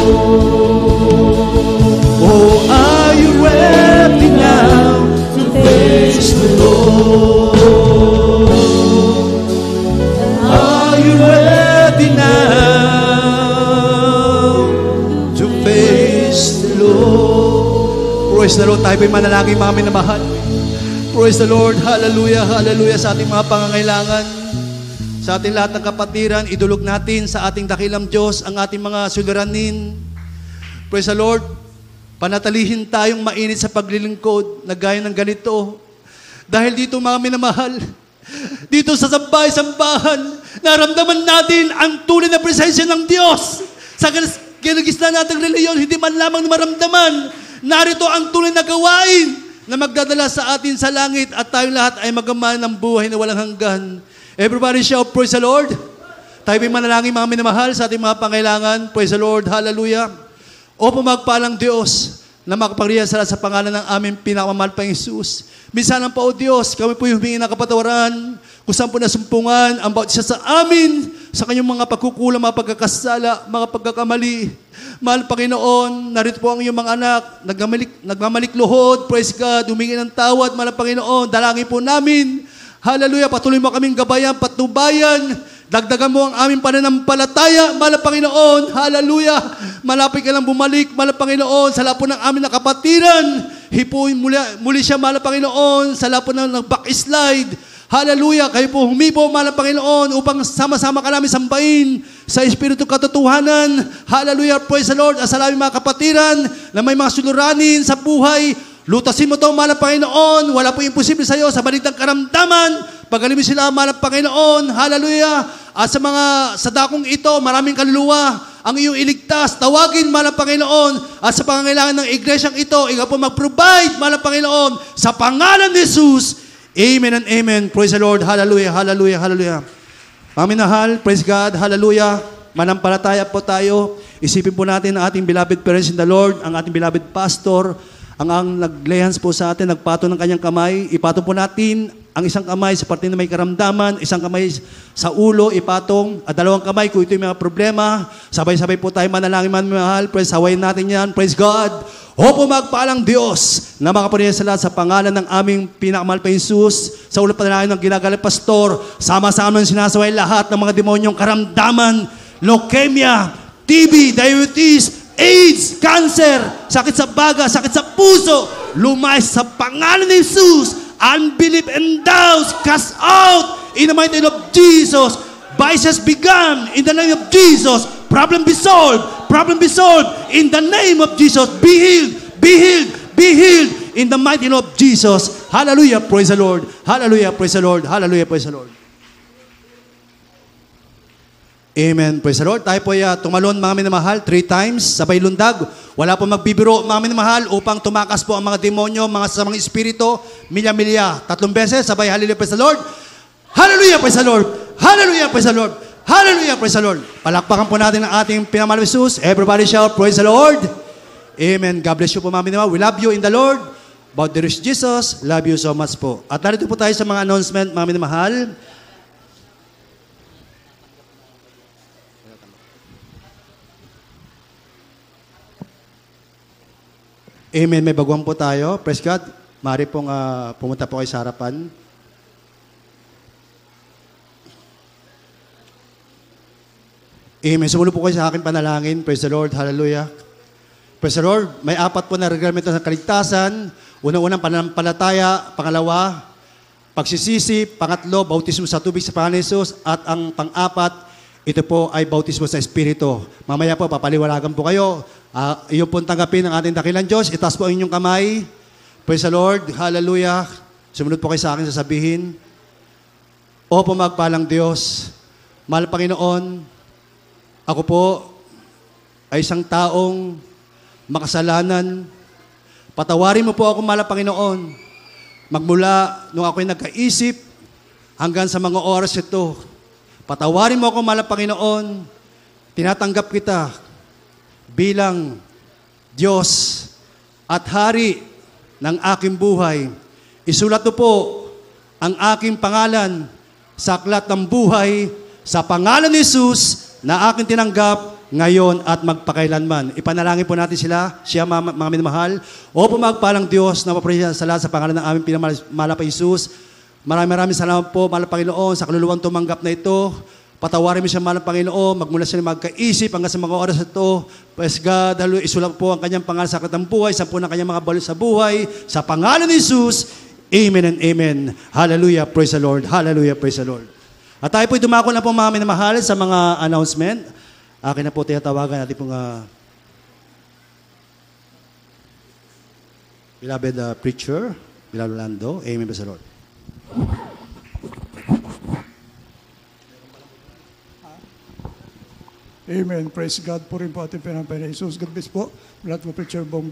Speaker 4: Oh, are you ready now to praise the Lord? Are you ready now to face the Lord?
Speaker 2: Praise the Lord. Tayo po'y manalangin, mga minamahal. Praise the Lord. Hallelujah, hallelujah sa ating mga pangangailangan. Sa ating lahat ng kapatiran, idulog natin sa ating dakilang Diyos ang ating mga suliranin. Praise the Lord. Panatalihin tayong mainit sa paglilingkod na gaya ng ganito. Dahil dito, mga minamahal, dito sa sambahay-sambahan, naramdaman natin ang tunay na presensya ng Diyos. Sa kinagis na nating reliyon, hindi man lamang maramdaman, narito ang tunay na gawain na magdadala sa atin sa langit at tayong lahat ay magaman ng buhay na walang hanggan. Everybody shout, praise the Lord. Tayo may manalangin, mga minamahal, sa ating mga pangailangan. Praise the Lord, hallelujah. O pumagpalang Diyos na makapagriyas sa pangalan ng aming pinakamamahal pa Jesus. Minsan po, O Diyos, kami po humingi ng kapatawaran kung saan po nasumpungan ang bawat isa sa amin sa kanyang mga pagkukulang, mga pagkakasala, mga pagkakamali. Mahal Panginoon, narito po ang iyong mga anak, nagmamalik luhod, praise God, humingi ng tawad, mahal Panginoon, dalangin po namin. Hallelujah, patuloy mo kaming gabayan, patnubayan, dagdagan mo ang aming pananampalataya, mahal Panginoon, hallelujah, malapit ka lang bumalik, mahal Panginoon, sa lapo ng aming nakapatiran, hipuin muli siya, mahal Panginoon, sa lapo ng backslide, hallelujah, kayo po humipo, mahal Panginoon, upang sama-sama ka namin sambahin sa Espiritu katotohanan, hallelujah, praise the Lord, asalamin mga kapatiran, na may mga suluranin sa buhay, lutasin mo ito, mahal Panginoon, wala po imposible sa iyo, sa balitang karamdaman, pagaling mo sila, mahal Panginoon, hallelujah, at sa dakong ito, maraming kaluluwa, ang iyong iligtas, tawagin, mahal Panginoon, at sa pangangailangan ng iglesyang ito, ikaw po mag-provide, mahal Panginoon, sa pangalan ni Jesus, amen and amen, praise the Lord, hallelujah, hallelujah, hallelujah. Mga minahal, praise God, hallelujah, manampalataya po tayo, isipin po natin ang ating beloved parents in the Lord, ang ating beloved pastor, ang naglehans po sa atin, nagpato ng kanyang kamay, ipatong po natin ang isang kamay sa parte na may karamdaman, isang kamay sa ulo, ipatong, at dalawang kamay kung ito yung mga problema. Sabay-sabay po tayo manalangin, mahal, praise, hawain natin yan, praise God. O pumagpalang Diyos na makapangyarihan sa lahat sa pangalan ng aming pinakamahal pa Jesus, sa ulo panalangin ng ginagaling pastor, sama-sama ng sinasaway lahat ng mga demonyong karamdaman, leukemia, TB, diabetes, AIDS, cancer, sakit sa baga, sakit sa puso, lumayas sa pangalan ni Jesus, unbelief and doubts, cast out in the mighty name of Jesus, vices begun in the name of Jesus, problem be solved in the name of Jesus, be healed, be healed, be healed in the mighty name of Jesus. Hallelujah, praise the Lord, hallelujah, praise the Lord, hallelujah, praise the Lord. Amen. Praise the Lord. Tayo po tumalon, mga minamahal, 3 times, sabay lundag. Wala po magbibiro, mga minamahal, upang tumakas po ang mga demonyo, mga sasamang espiritu, milya-milya. 3 beses, sabay, hallelujah, praise the Lord. Hallelujah, praise the Lord. Hallelujah, praise the Lord. Hallelujah, praise the Lord. Palakpakan po natin ang ating pinamahal na Jesus. Everybody shout, praise the Lord. Amen. God bless you po, mga minamahal. We love you in the Lord. About the rich Jesus, love you so much po. At narito po tayo sa mga announcement, mga minamahal. Amen. May baguhan po tayo. Praise God. Maaari pong pumunta po kayo sa harapan. Amen. Sumunod po kayo sa akin panalangin. Praise the Lord. Hallelujah. Praise the Lord. May 4 po na reglamento sa kaligtasan. Unang-unang pananampalataya. Pangalawa, pagsisisi. Pangatlo, bautismo sa tubig sa pangalan ni Jesus. At ang pang-4, ito po ay bautismo sa Espiritu. Mamaya po, papaliwalagan po kayo. Iyon po tanggapin ang ating dakilang Diyos. Itaas po ang inyong kamay. Praise the Lord. Hallelujah. Sumunod po kayo sa akin sasabihin. O pumagpalang Diyos, mahal Panginoon, Ako po ay isang taong makasalanan. Patawarin mo po ako, mahal na Panginoon. Magmula nung ako'y nagkaisip hanggang sa mga oras ito. Patawarin mo ako, mahal na Panginoon. Tinatanggap kita bilang Diyos at Hari ng aking buhay. Isulat mo po ang aking pangalan sa aklat ng buhay sa pangalan ni Jesus na aking tinanggap ngayon at magpakailanman. Ipanalangin po natin sila, siya mga minamahal. O pumagpalang Diyos na mapulihan sa lahat sa pangalan ng aming pinamahal pa Jesus. Maraming salamat po, mahal na Panginoon, sa kaluluwang tumanggap na ito. Patawarin mo siya, mahal na Panginoon, magmula siya magkaisip hanggang sa mga oras ito. Praise God, isulat po ang kanyang pangalan sa aklat ng buhay, sa po ng kanyang mga balot sa buhay, sa pangalan ni Jesus. Amen and amen. Hallelujah, praise the Lord. Hallelujah, praise the Lord. At tayo po'y dumako na po mga minamahal sa mga announcement. Akin na po tinatawagan natin pong beloved preacher, beloved Lando. Amen, praise the Lord.
Speaker 3: Amen. Praise God po rin po ating pinampay na Jesus. God bless po. Lahat po preacher Bong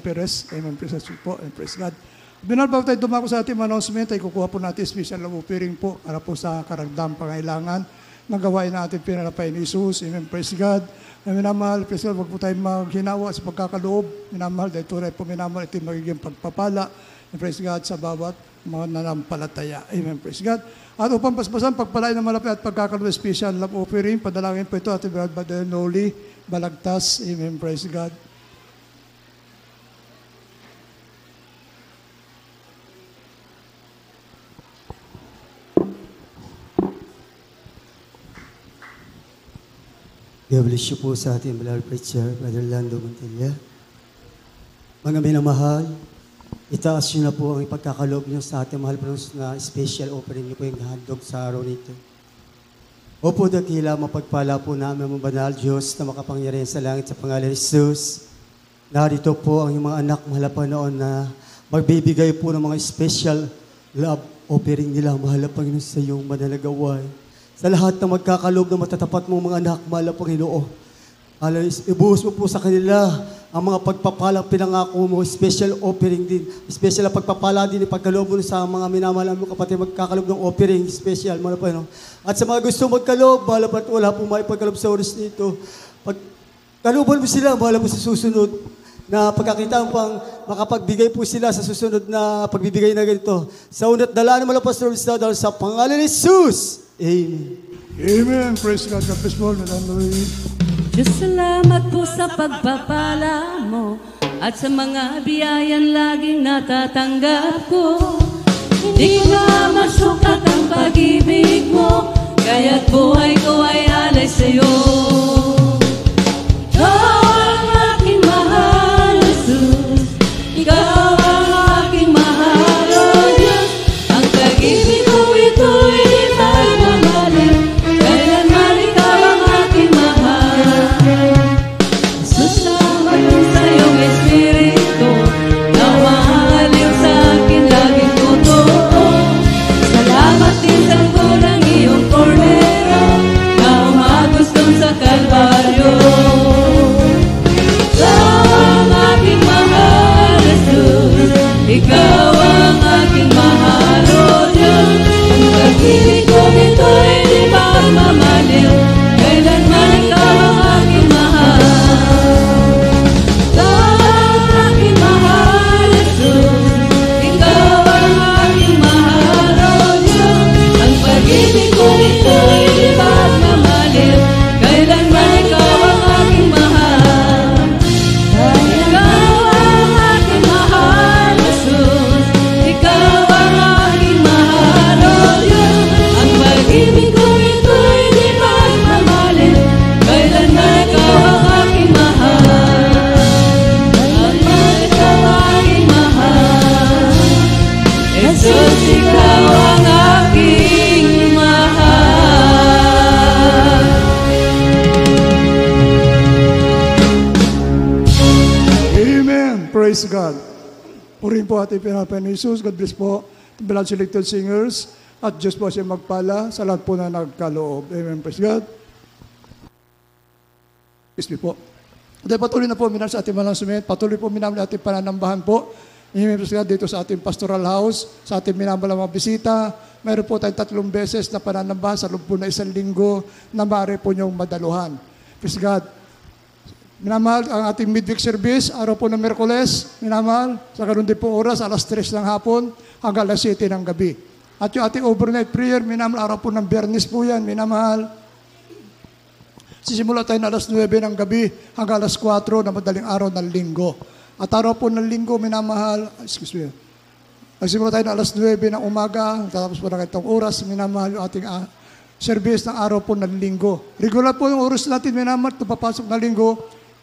Speaker 3: Perez. Amen. Praise po. And praise God. Binal bago tayo dumako sa ating announcement, ay kukuha po natin special love offering po para po sa karagdang pangailangan ng gawain na ating pinanapay ni Jesus. Amen. Praise God. Minamahal, praise God, huwag po tayo maghinawa sa pagkakaloob. Minamahal, dahil tunay po minamahal, ito yung magiging pagpapala. Praise God sa bawat mga nanampalataya. Amen. Praise God. At upang paspasan, pagpalain ng malapit at pagkakaloob special love offering, padalangin po ito ating Brother Noli Balagtas. Amen. Praise God.
Speaker 5: God bless you po sa ating beloved preacher, Brother Lando Montilla. Mga minamahal, itaas nyo na po ang ipagkakaloob nyo sa ating mahal po na special offering nyo po yung handog sa araw nito. Opo, dakila, mapagpala po namin ang banal Diyos na makapangyarihan sa langit sa pangalan ni Jesus. Narito po ang mga anak mahal pa noon na magbibigay po ng mga special love offering nila, mahal na Panginoon, sa iyong manalagaway. Sa lahat ng magkakaloob na matatapat mong mga anak, mahal na Panginoon, ibuhos mo po sa kanila ang mga pagpapalang pinangako mo, special offering din, special na pagpapala din, ipagkaloob mo sa mga minamahal mo kapatid, magkakaloob ng offering, special, mahal na Panginoon. At sa mga gusto magkaloob, mahal na Panginoon, wala pong maipagkaloob sa oras nito. Pagkalooban mo sila, mahal mo sa susunod, na pagkakita pang makapagbigay po sila sa susunod na pagbibigay na ganito. Sa unat dalaan ng mga Pastor Rizal, sa pangalan ni Jesus. Amen.
Speaker 3: Amen. Praise God. God bless mo.
Speaker 6: Diyos, salamat po sa pagpapala mo at sa mga biyayan laging natatanggap ko. Hindi ko na masukat ang pag-ibig mo, kaya't buhay ko ay alay sa'yo. Ikaw ang aking mahal, Jesus. Ikaw ang aking mahal, oh Diyos. Ang pag-ibig ko ito'y ikaw ang aking mahal, oh Diyos. Ang pag-ibig ko nito'y di magmamaliw, kailanman ikaw ang aking mahal. Ikaw ang aking mahal, Jesus. Ikaw ang aking mahal, oh Diyos. Ang pag-ibig ko nito'y di magmamaliw, kailanman ikaw ang aking mahal. Ikaw ang aking mahal, ikaw ang aking mahal, oh Diyos. Ang pag-ibig ko ito'y di magmamaliw, kailanman ikaw ang aking mahal. Kailanman ikaw ang aking mahal. Jesus, ikaw ang aking mahal.
Speaker 3: Amen. Praise God. Purihin po ating pinapay ni Jesus. God bless po. Beloved selected singers. At Diyos po siya magpala sa lahat po na nagkaloob. Amen. Praise God. Excuse me po. At patuloy na po minamahal sa ating malang sumit. Patuloy po minamahal ating pananambahan po. Dito sa ating pastoral house, sa ating minamahal mga bisita. Mayroon po tayong 3 beses na pananambahan sa loob po na 1 linggo na maaari po niyong madaluhan. Praise God. Minamahal ang ating midweek service, araw po ng Miyerkules, minamahal, sa ganun din po oras, alas 3 ng hapon hanggang alas 7 ng gabi. At yung ating overnight prayer, minamahal, araw po ng Biyernes po yan, minamahal. Sisimula tayo na alas 9 ng gabi hanggang alas 4 na madaling araw ng linggo. At araw po ng linggo, minamahal, nagsimula tayo na alas 9 ng umaga, tapos po na itong oras, minamahal yung ating service ng araw po ng linggo. Regular po yung oras natin, minamahal, ito papasok na linggo,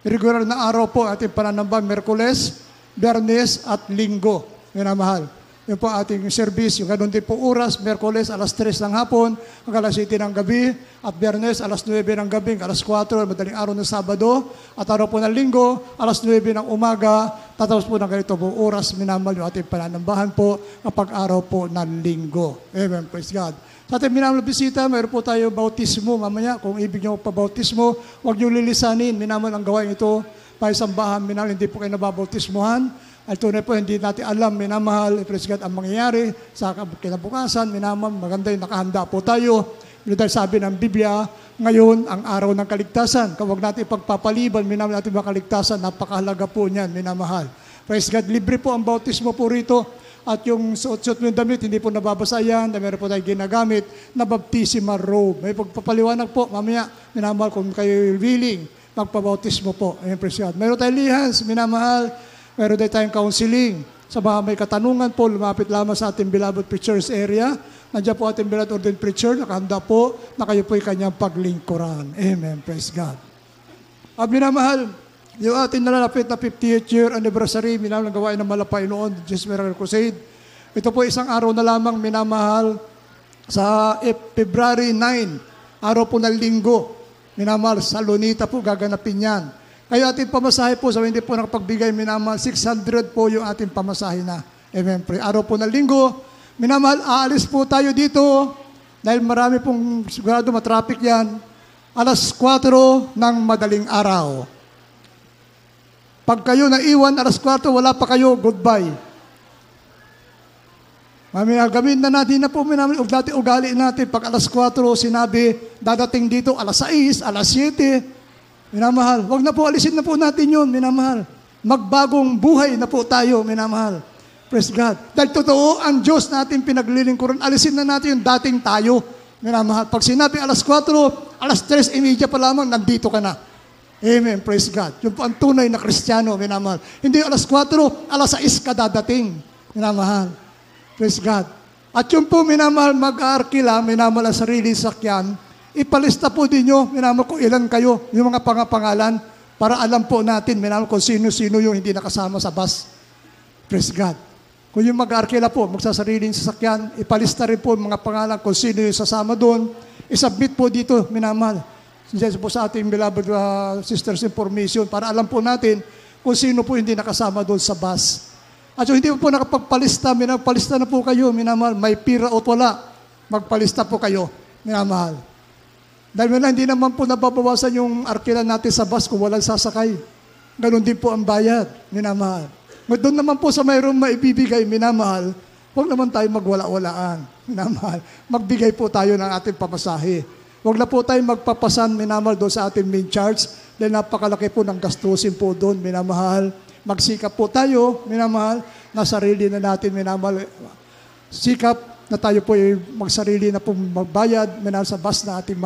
Speaker 3: regular na araw po ating pananambang Miyerkules, Biyernes at Linggo, minamahal. Yun po ating service, yung ganun din po oras, Miyerkules alas 3 ng hapon, hanggang alas 7 ng gabi, at Biyernes alas 9 ng gabi, hanggang alas 4, madaling araw ng Sabado, at araw po ng Linggo, alas 9 ng umaga, tatapos po ng ganito po oras, minamahal yung ating pananambahan po, kapag araw po ng Linggo. Amen, praise God. Sa ating minamahal na bisita, mayroon po tayo bautismo mamaya. Kung ibig nyo pabautismo, huwag nyo lilisanin. Minamahal ang gawain ito. Para sambahan, minamahal, hindi po kayo nababautismohan. At tunay po, hindi natin alam, minamahal, praise God, ang mangyayari sa kinabukasan. Minamahal, maganda yung nakahanda po tayo. Dahil sabi ng Biblia, ngayon ang araw ng kaligtasan. Huwag natin ipagpapaliban, minamahal natin mga kaligtasan. Napakahalaga po niyan, minamahal. Praise God, libre po ang bautismo po rito. At yung suot-suot mo yung damit, hindi po nababasa yan. Meron po tayong ginagamit na baptismal robe. May pagpapaliwanag po, mamaya, minamahal, kung kayo willing, magpabautismo po. Ayan, praise God. Meron tayong lihans, minamahal. Meron tayong counseling. Sa mga may katanungan po, lumapit lamang sa ating beloved preachers area. Nandiyan po ating beloved ordained preacher, nakahanda po na kayo po yung kanyang paglingkuran. Amen, praise God. At minamahal, yung ating nalalapit na 50th year anniversary, minamahal ng gawain ng Malapay noon, Jesus Miracle Crusade. Ito po isang araw na lamang, minamahal, sa February 9, araw po ng linggo. Minamahal, sa Lunita po gaganapin yan. Kaya ating pamasahe po, sa hindi po nakapagbigay, minamahal, 600 po yung ating pamasahe na. Amen. Araw po ng linggo, minamahal, aalis po tayo dito, dahil marami pong sigurado matraffic yan, alas 4 ng madaling araw. Pag kayo naiwan, alas 4, wala pa kayo, goodbye. Gamitin na natin na po, dati ugali natin, pag alas 4, sinabi, dadating dito, alas 6, alas 7, minamahal. Huwag na po, alisin na po natin yun, minamahal. Magbagong buhay na po tayo, minamahal. Praise God. Dahil totoo, ang Diyos natin pinaglilingkuran, alisin na natin yung dating tayo, minamahal. Pag sinabi alas 4, alas 3:30 pa lamang, nandito ka na. Amen, praise God. Yung po ang tunay na Kristiyano, minamahal. Hindi alas 4, alas 6 ka dadating, minamahal. Praise God. At yung po, minamahal, mag-aarkila, minamahal ang sarili sakyan, ipalista po din nyo, minamahal, kung ilan kayo, yung mga pangapangalan, para alam po natin, minamahal, kung sino-sino yung hindi nakasama sa bus. Praise God. Kung yung mag-aarkila po, magsasariling sasakyan, ipalista rin po mga pangalan kung sino yung sasama doon, isubmit po dito, minamahal. Since po sa ating beloved sisters information para alam po natin kung sino po hindi nakasama doon sa bus. At yung hindi po nakapagpalista, minapalista na po kayo, minamahal, may pira o wala, magpalista po kayo, minamahal. Dahil hindi naman po nababawasan yung arkilan natin sa bus kung walang sasakay. Ganon din po ang bayad, minamahal. Doon naman po sa mayroong maibibigay, minamahal, huwag naman tayo magwala-walaan, minamahal. Magbigay po tayo ng ating pamasahe. Huwag na po tayo magpapasan, minamahal, doon sa ating main charge dahil napakalaki po ng gastusin po doon, minamahal. Magsikap po tayo, minamahal, na sarili na natin, minamahal. Sikap na tayo po magsarili na po magbayad, minamahal, sa bus na ating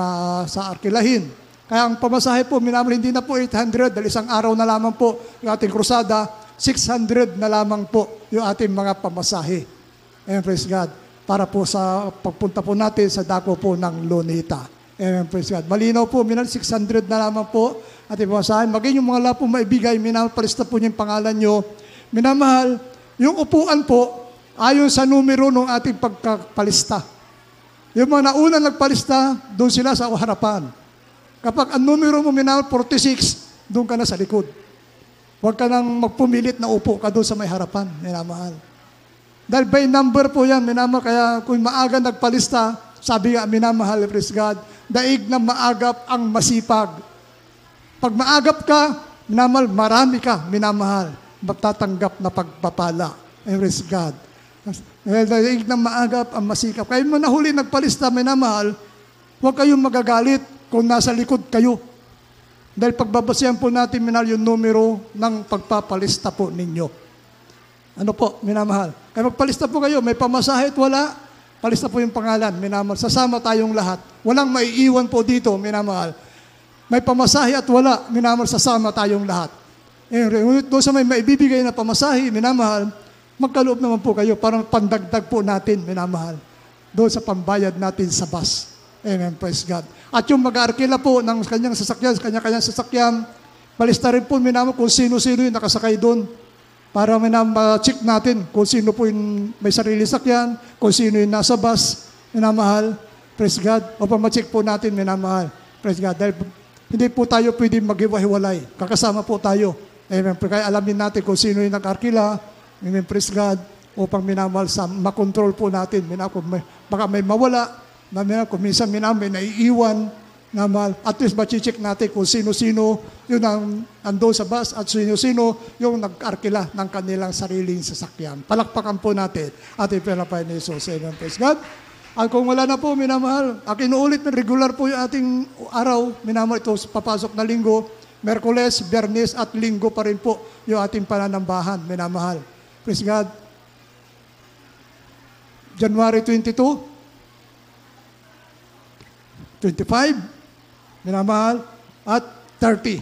Speaker 3: sa arkilahin. Kaya ang pamasahe po, minamahal, hindi na po 800 dahil isang araw na lamang po yung ating krusada, 600 na lamang po yung ating mga pamasahe. Amen, praise God. Para po sa pagpunta po natin sa dako po ng Lunita. Amen, praise God. Malinaw po, minal 600 na lamang po at ipasahin. Maging yung mga lapo maibigay, minamahal, palista po yung pangalan nyo. Minamahal, yung upuan po, ayon sa numero ng ating pagkapalista. Yung mga naunang nagpalista, doon sila sa harapan. Kapag ang numero mo, minamahal, 46, doon ka na sa likod. Huwag ka nang magpumilit na upo ka doon sa may harapan, minamahal. Dahil by number po yan, minamahal, kaya kung maaga nagpalista, sabi nga, minamahal, praise God, daig na maagap ang masipag. Pag maagap ka, minamahal, marami ka, minamahal, magtatanggap na pagpapala. Praise God. Dahil ng maagap ang masikap. Kaya mo nahuli nagpalista, minamahal, huwag kayong magagalit kung nasa likod kayo. Dahil pagbabasihan po natin, minamahal, yung numero ng pagpapalista po ninyo. Ano po, minamahal? Kaya magpalista po kayo, may pamasahe at wala, palista po yung pangalan, minamahal. Sasama tayong lahat. Walang maiiwan po dito, minamahal. May pamasahe at wala, minamahal, sasama tayong lahat. Doon sa may maibibigay na pamasahe, minamahal, magkaloob naman po kayo para pandagdag po natin, minamahal, doon sa pambayad natin sa bus. Amen, praise God. At yung mag-arkila po ng kanyang sasakyan, kanya-kanyang sasakyan, palista rin po, minamahal, kung sino-sino yung nakasakay doon. Para ma-check natin kung sino po yung may sarili sakyan, kung sino yung nasa bus, minamahal, praise God. O pa ma-check po natin, minamahal, praise God. Dahil hindi po tayo pwede mag-iwahiwalay. Kakasama po tayo. Amen. Kaya alamin natin kung sino yung nag-arkila, amen, praise God, upang minamahal, makontrol po natin. Baka may mawala, kung minsan minamahal, may naiiwan, minamahal. At least ma-check natin kung sino-sino yung ando sa bus at sino-sino yung nag-arkila ng kanilang sariling sasakyan. Palakpakan po natin ating pinapay ni Jesus. Amen, praise God. At kung wala na po, minamahal, inuulit na regular po yung ating araw, minamahal, ito papasok na linggo, Merkules, Biyernes at Linggo pa rin po yung ating pananambahan, minamahal. Praise God. January 22, 25, minamahal, at 30.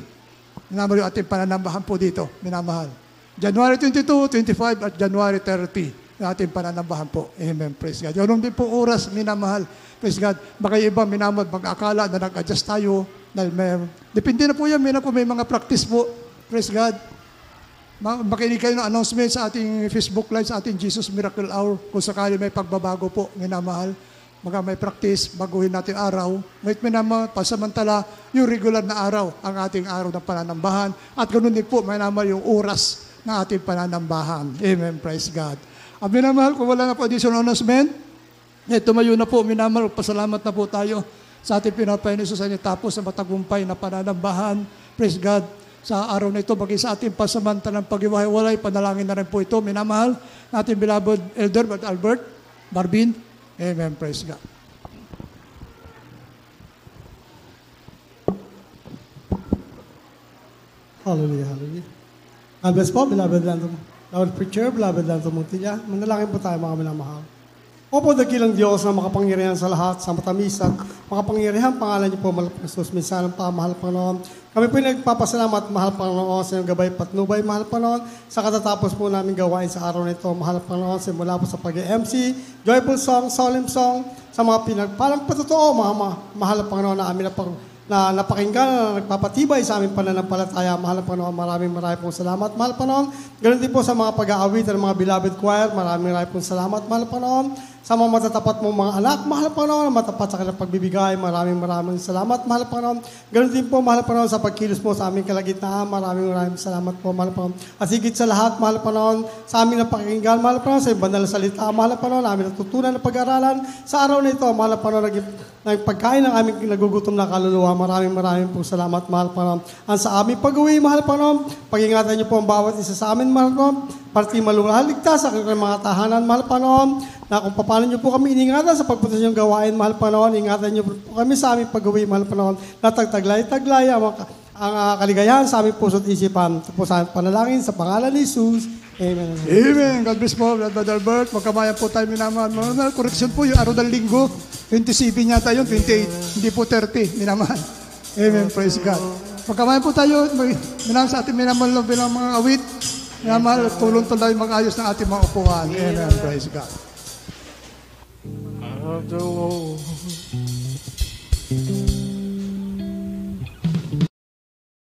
Speaker 3: Minamahal yung ating pananambahan po dito, minamahal. January 22, 25, at January 30, yung ating pananambahan po. Amen, praise God. Yung din po oras, minamahal, praise God. Baka iba, minamahal, mag-akala na nag-adjust tayo. Depende na po yan, kung may mga practice po, praise God. Makinig kayo ng announcement sa ating Facebook Live, sa ating Jesus Miracle Hour, kung sakali may pagbabago po, minamahal. Mga may practice, baguhin natin araw. Ngayon minamahal, pasamantala, yung regular na araw, ang ating araw ng pananambahan. At ganoon din po, minamahal yung oras ng ating pananambahan. Amen, praise God. At minamahal, kung wala na po additional announcement, tumayo na po, minamahal, pasalamat na po tayo sa ating pinapain sa inyo, tapos sa matagumpay na pananambahan. Praise God. Sa araw na ito, bagay sa ating pasamantalang pag-iwahiwalay, panalangin na rin po ito, minamahal, natin beloved Elder Albert Barbin. Amen. Praise God.
Speaker 7: Hallelujah, hallelujah. God bless po, beloved preacher, beloved Lando Montilla. Manalangin po tayo, mga minamahal. Opo, dakilang Diyos na makapangyarihan sa lahat, sa matamis at makapangyarihan pangalan niyo po, mahal po Jesus, minsan pa, mahal Panginoon. Kami po nagpapasalamat, mahal Panginoon, sa iyong gabay patnubay, mahal Panginoon, sa katatapos po namin gawain sa araw nito, mahal Panginoon, simula po sa pag-MC, joyful song, solemn song, sa mga pinagpalang patotoo, mahal Panginoon, na amin na napakinggan, na nagpapatibay sa aming pananampalataya. Mahal Panginoon, maraming pong salamat. Mahal Panginoon, ganoon din po sa mga pag-aawit ng mga beloved choir, maraming pong salamat. Mahal Panginoon, sa mga matatapat mong mga anak, mahal Panginoon, matapat sa kanilang pagbibigay, maraming salamat. Mahal Panginoon, ganoon din po, mahal Panginoon, sa pagkilos mo sa aming kalagitnaan, maraming salamat po, mahal Panginoon. At higit sa lahat, mahal Panginoon, sa aming napakinggan, mahal Panginoon, sa banal na salita, mahal Panginoon, aming natutunan na pag-aralan. Sa araw na ito, mahal Panginoon, pagkain ng aming nagugutom na kaluluwa. Maraming po salamat, mahal Panginoon. Ang sa aming pag-uwi, mahal Panginoon, pag-ingatan niyo po ang bawat isa sa amin, mahal Panginoon, pati malulaligtas sa kanilang mga tahanan, mahal Panginoon, na kung paano niyo po kami iningatan sa pagpunta niyong gawain, mahal Panginoon, ingatan niyo po kami sa aming pag-uwi, mahal Panginoon, na tagtaglay ang kaligayahan sa aming puso't isipan. Ito po sa panalangin sa pangalan ni Jesus. Amen.
Speaker 3: Amen. God bless po, Brother Albert. Magkamayan po tayo, minamahal. Correction po, yung araw ng linggo, 27 yata yun, 28. Hindi po 30, minamahal. Amen. Praise God. Magkamayan po tayo, minamahal sa ating minamahal bilang mga awit. Minamahal, tulong-tulong mag-ayos ng ating mga upuan. Amen. Praise God.
Speaker 4: Of the Lord.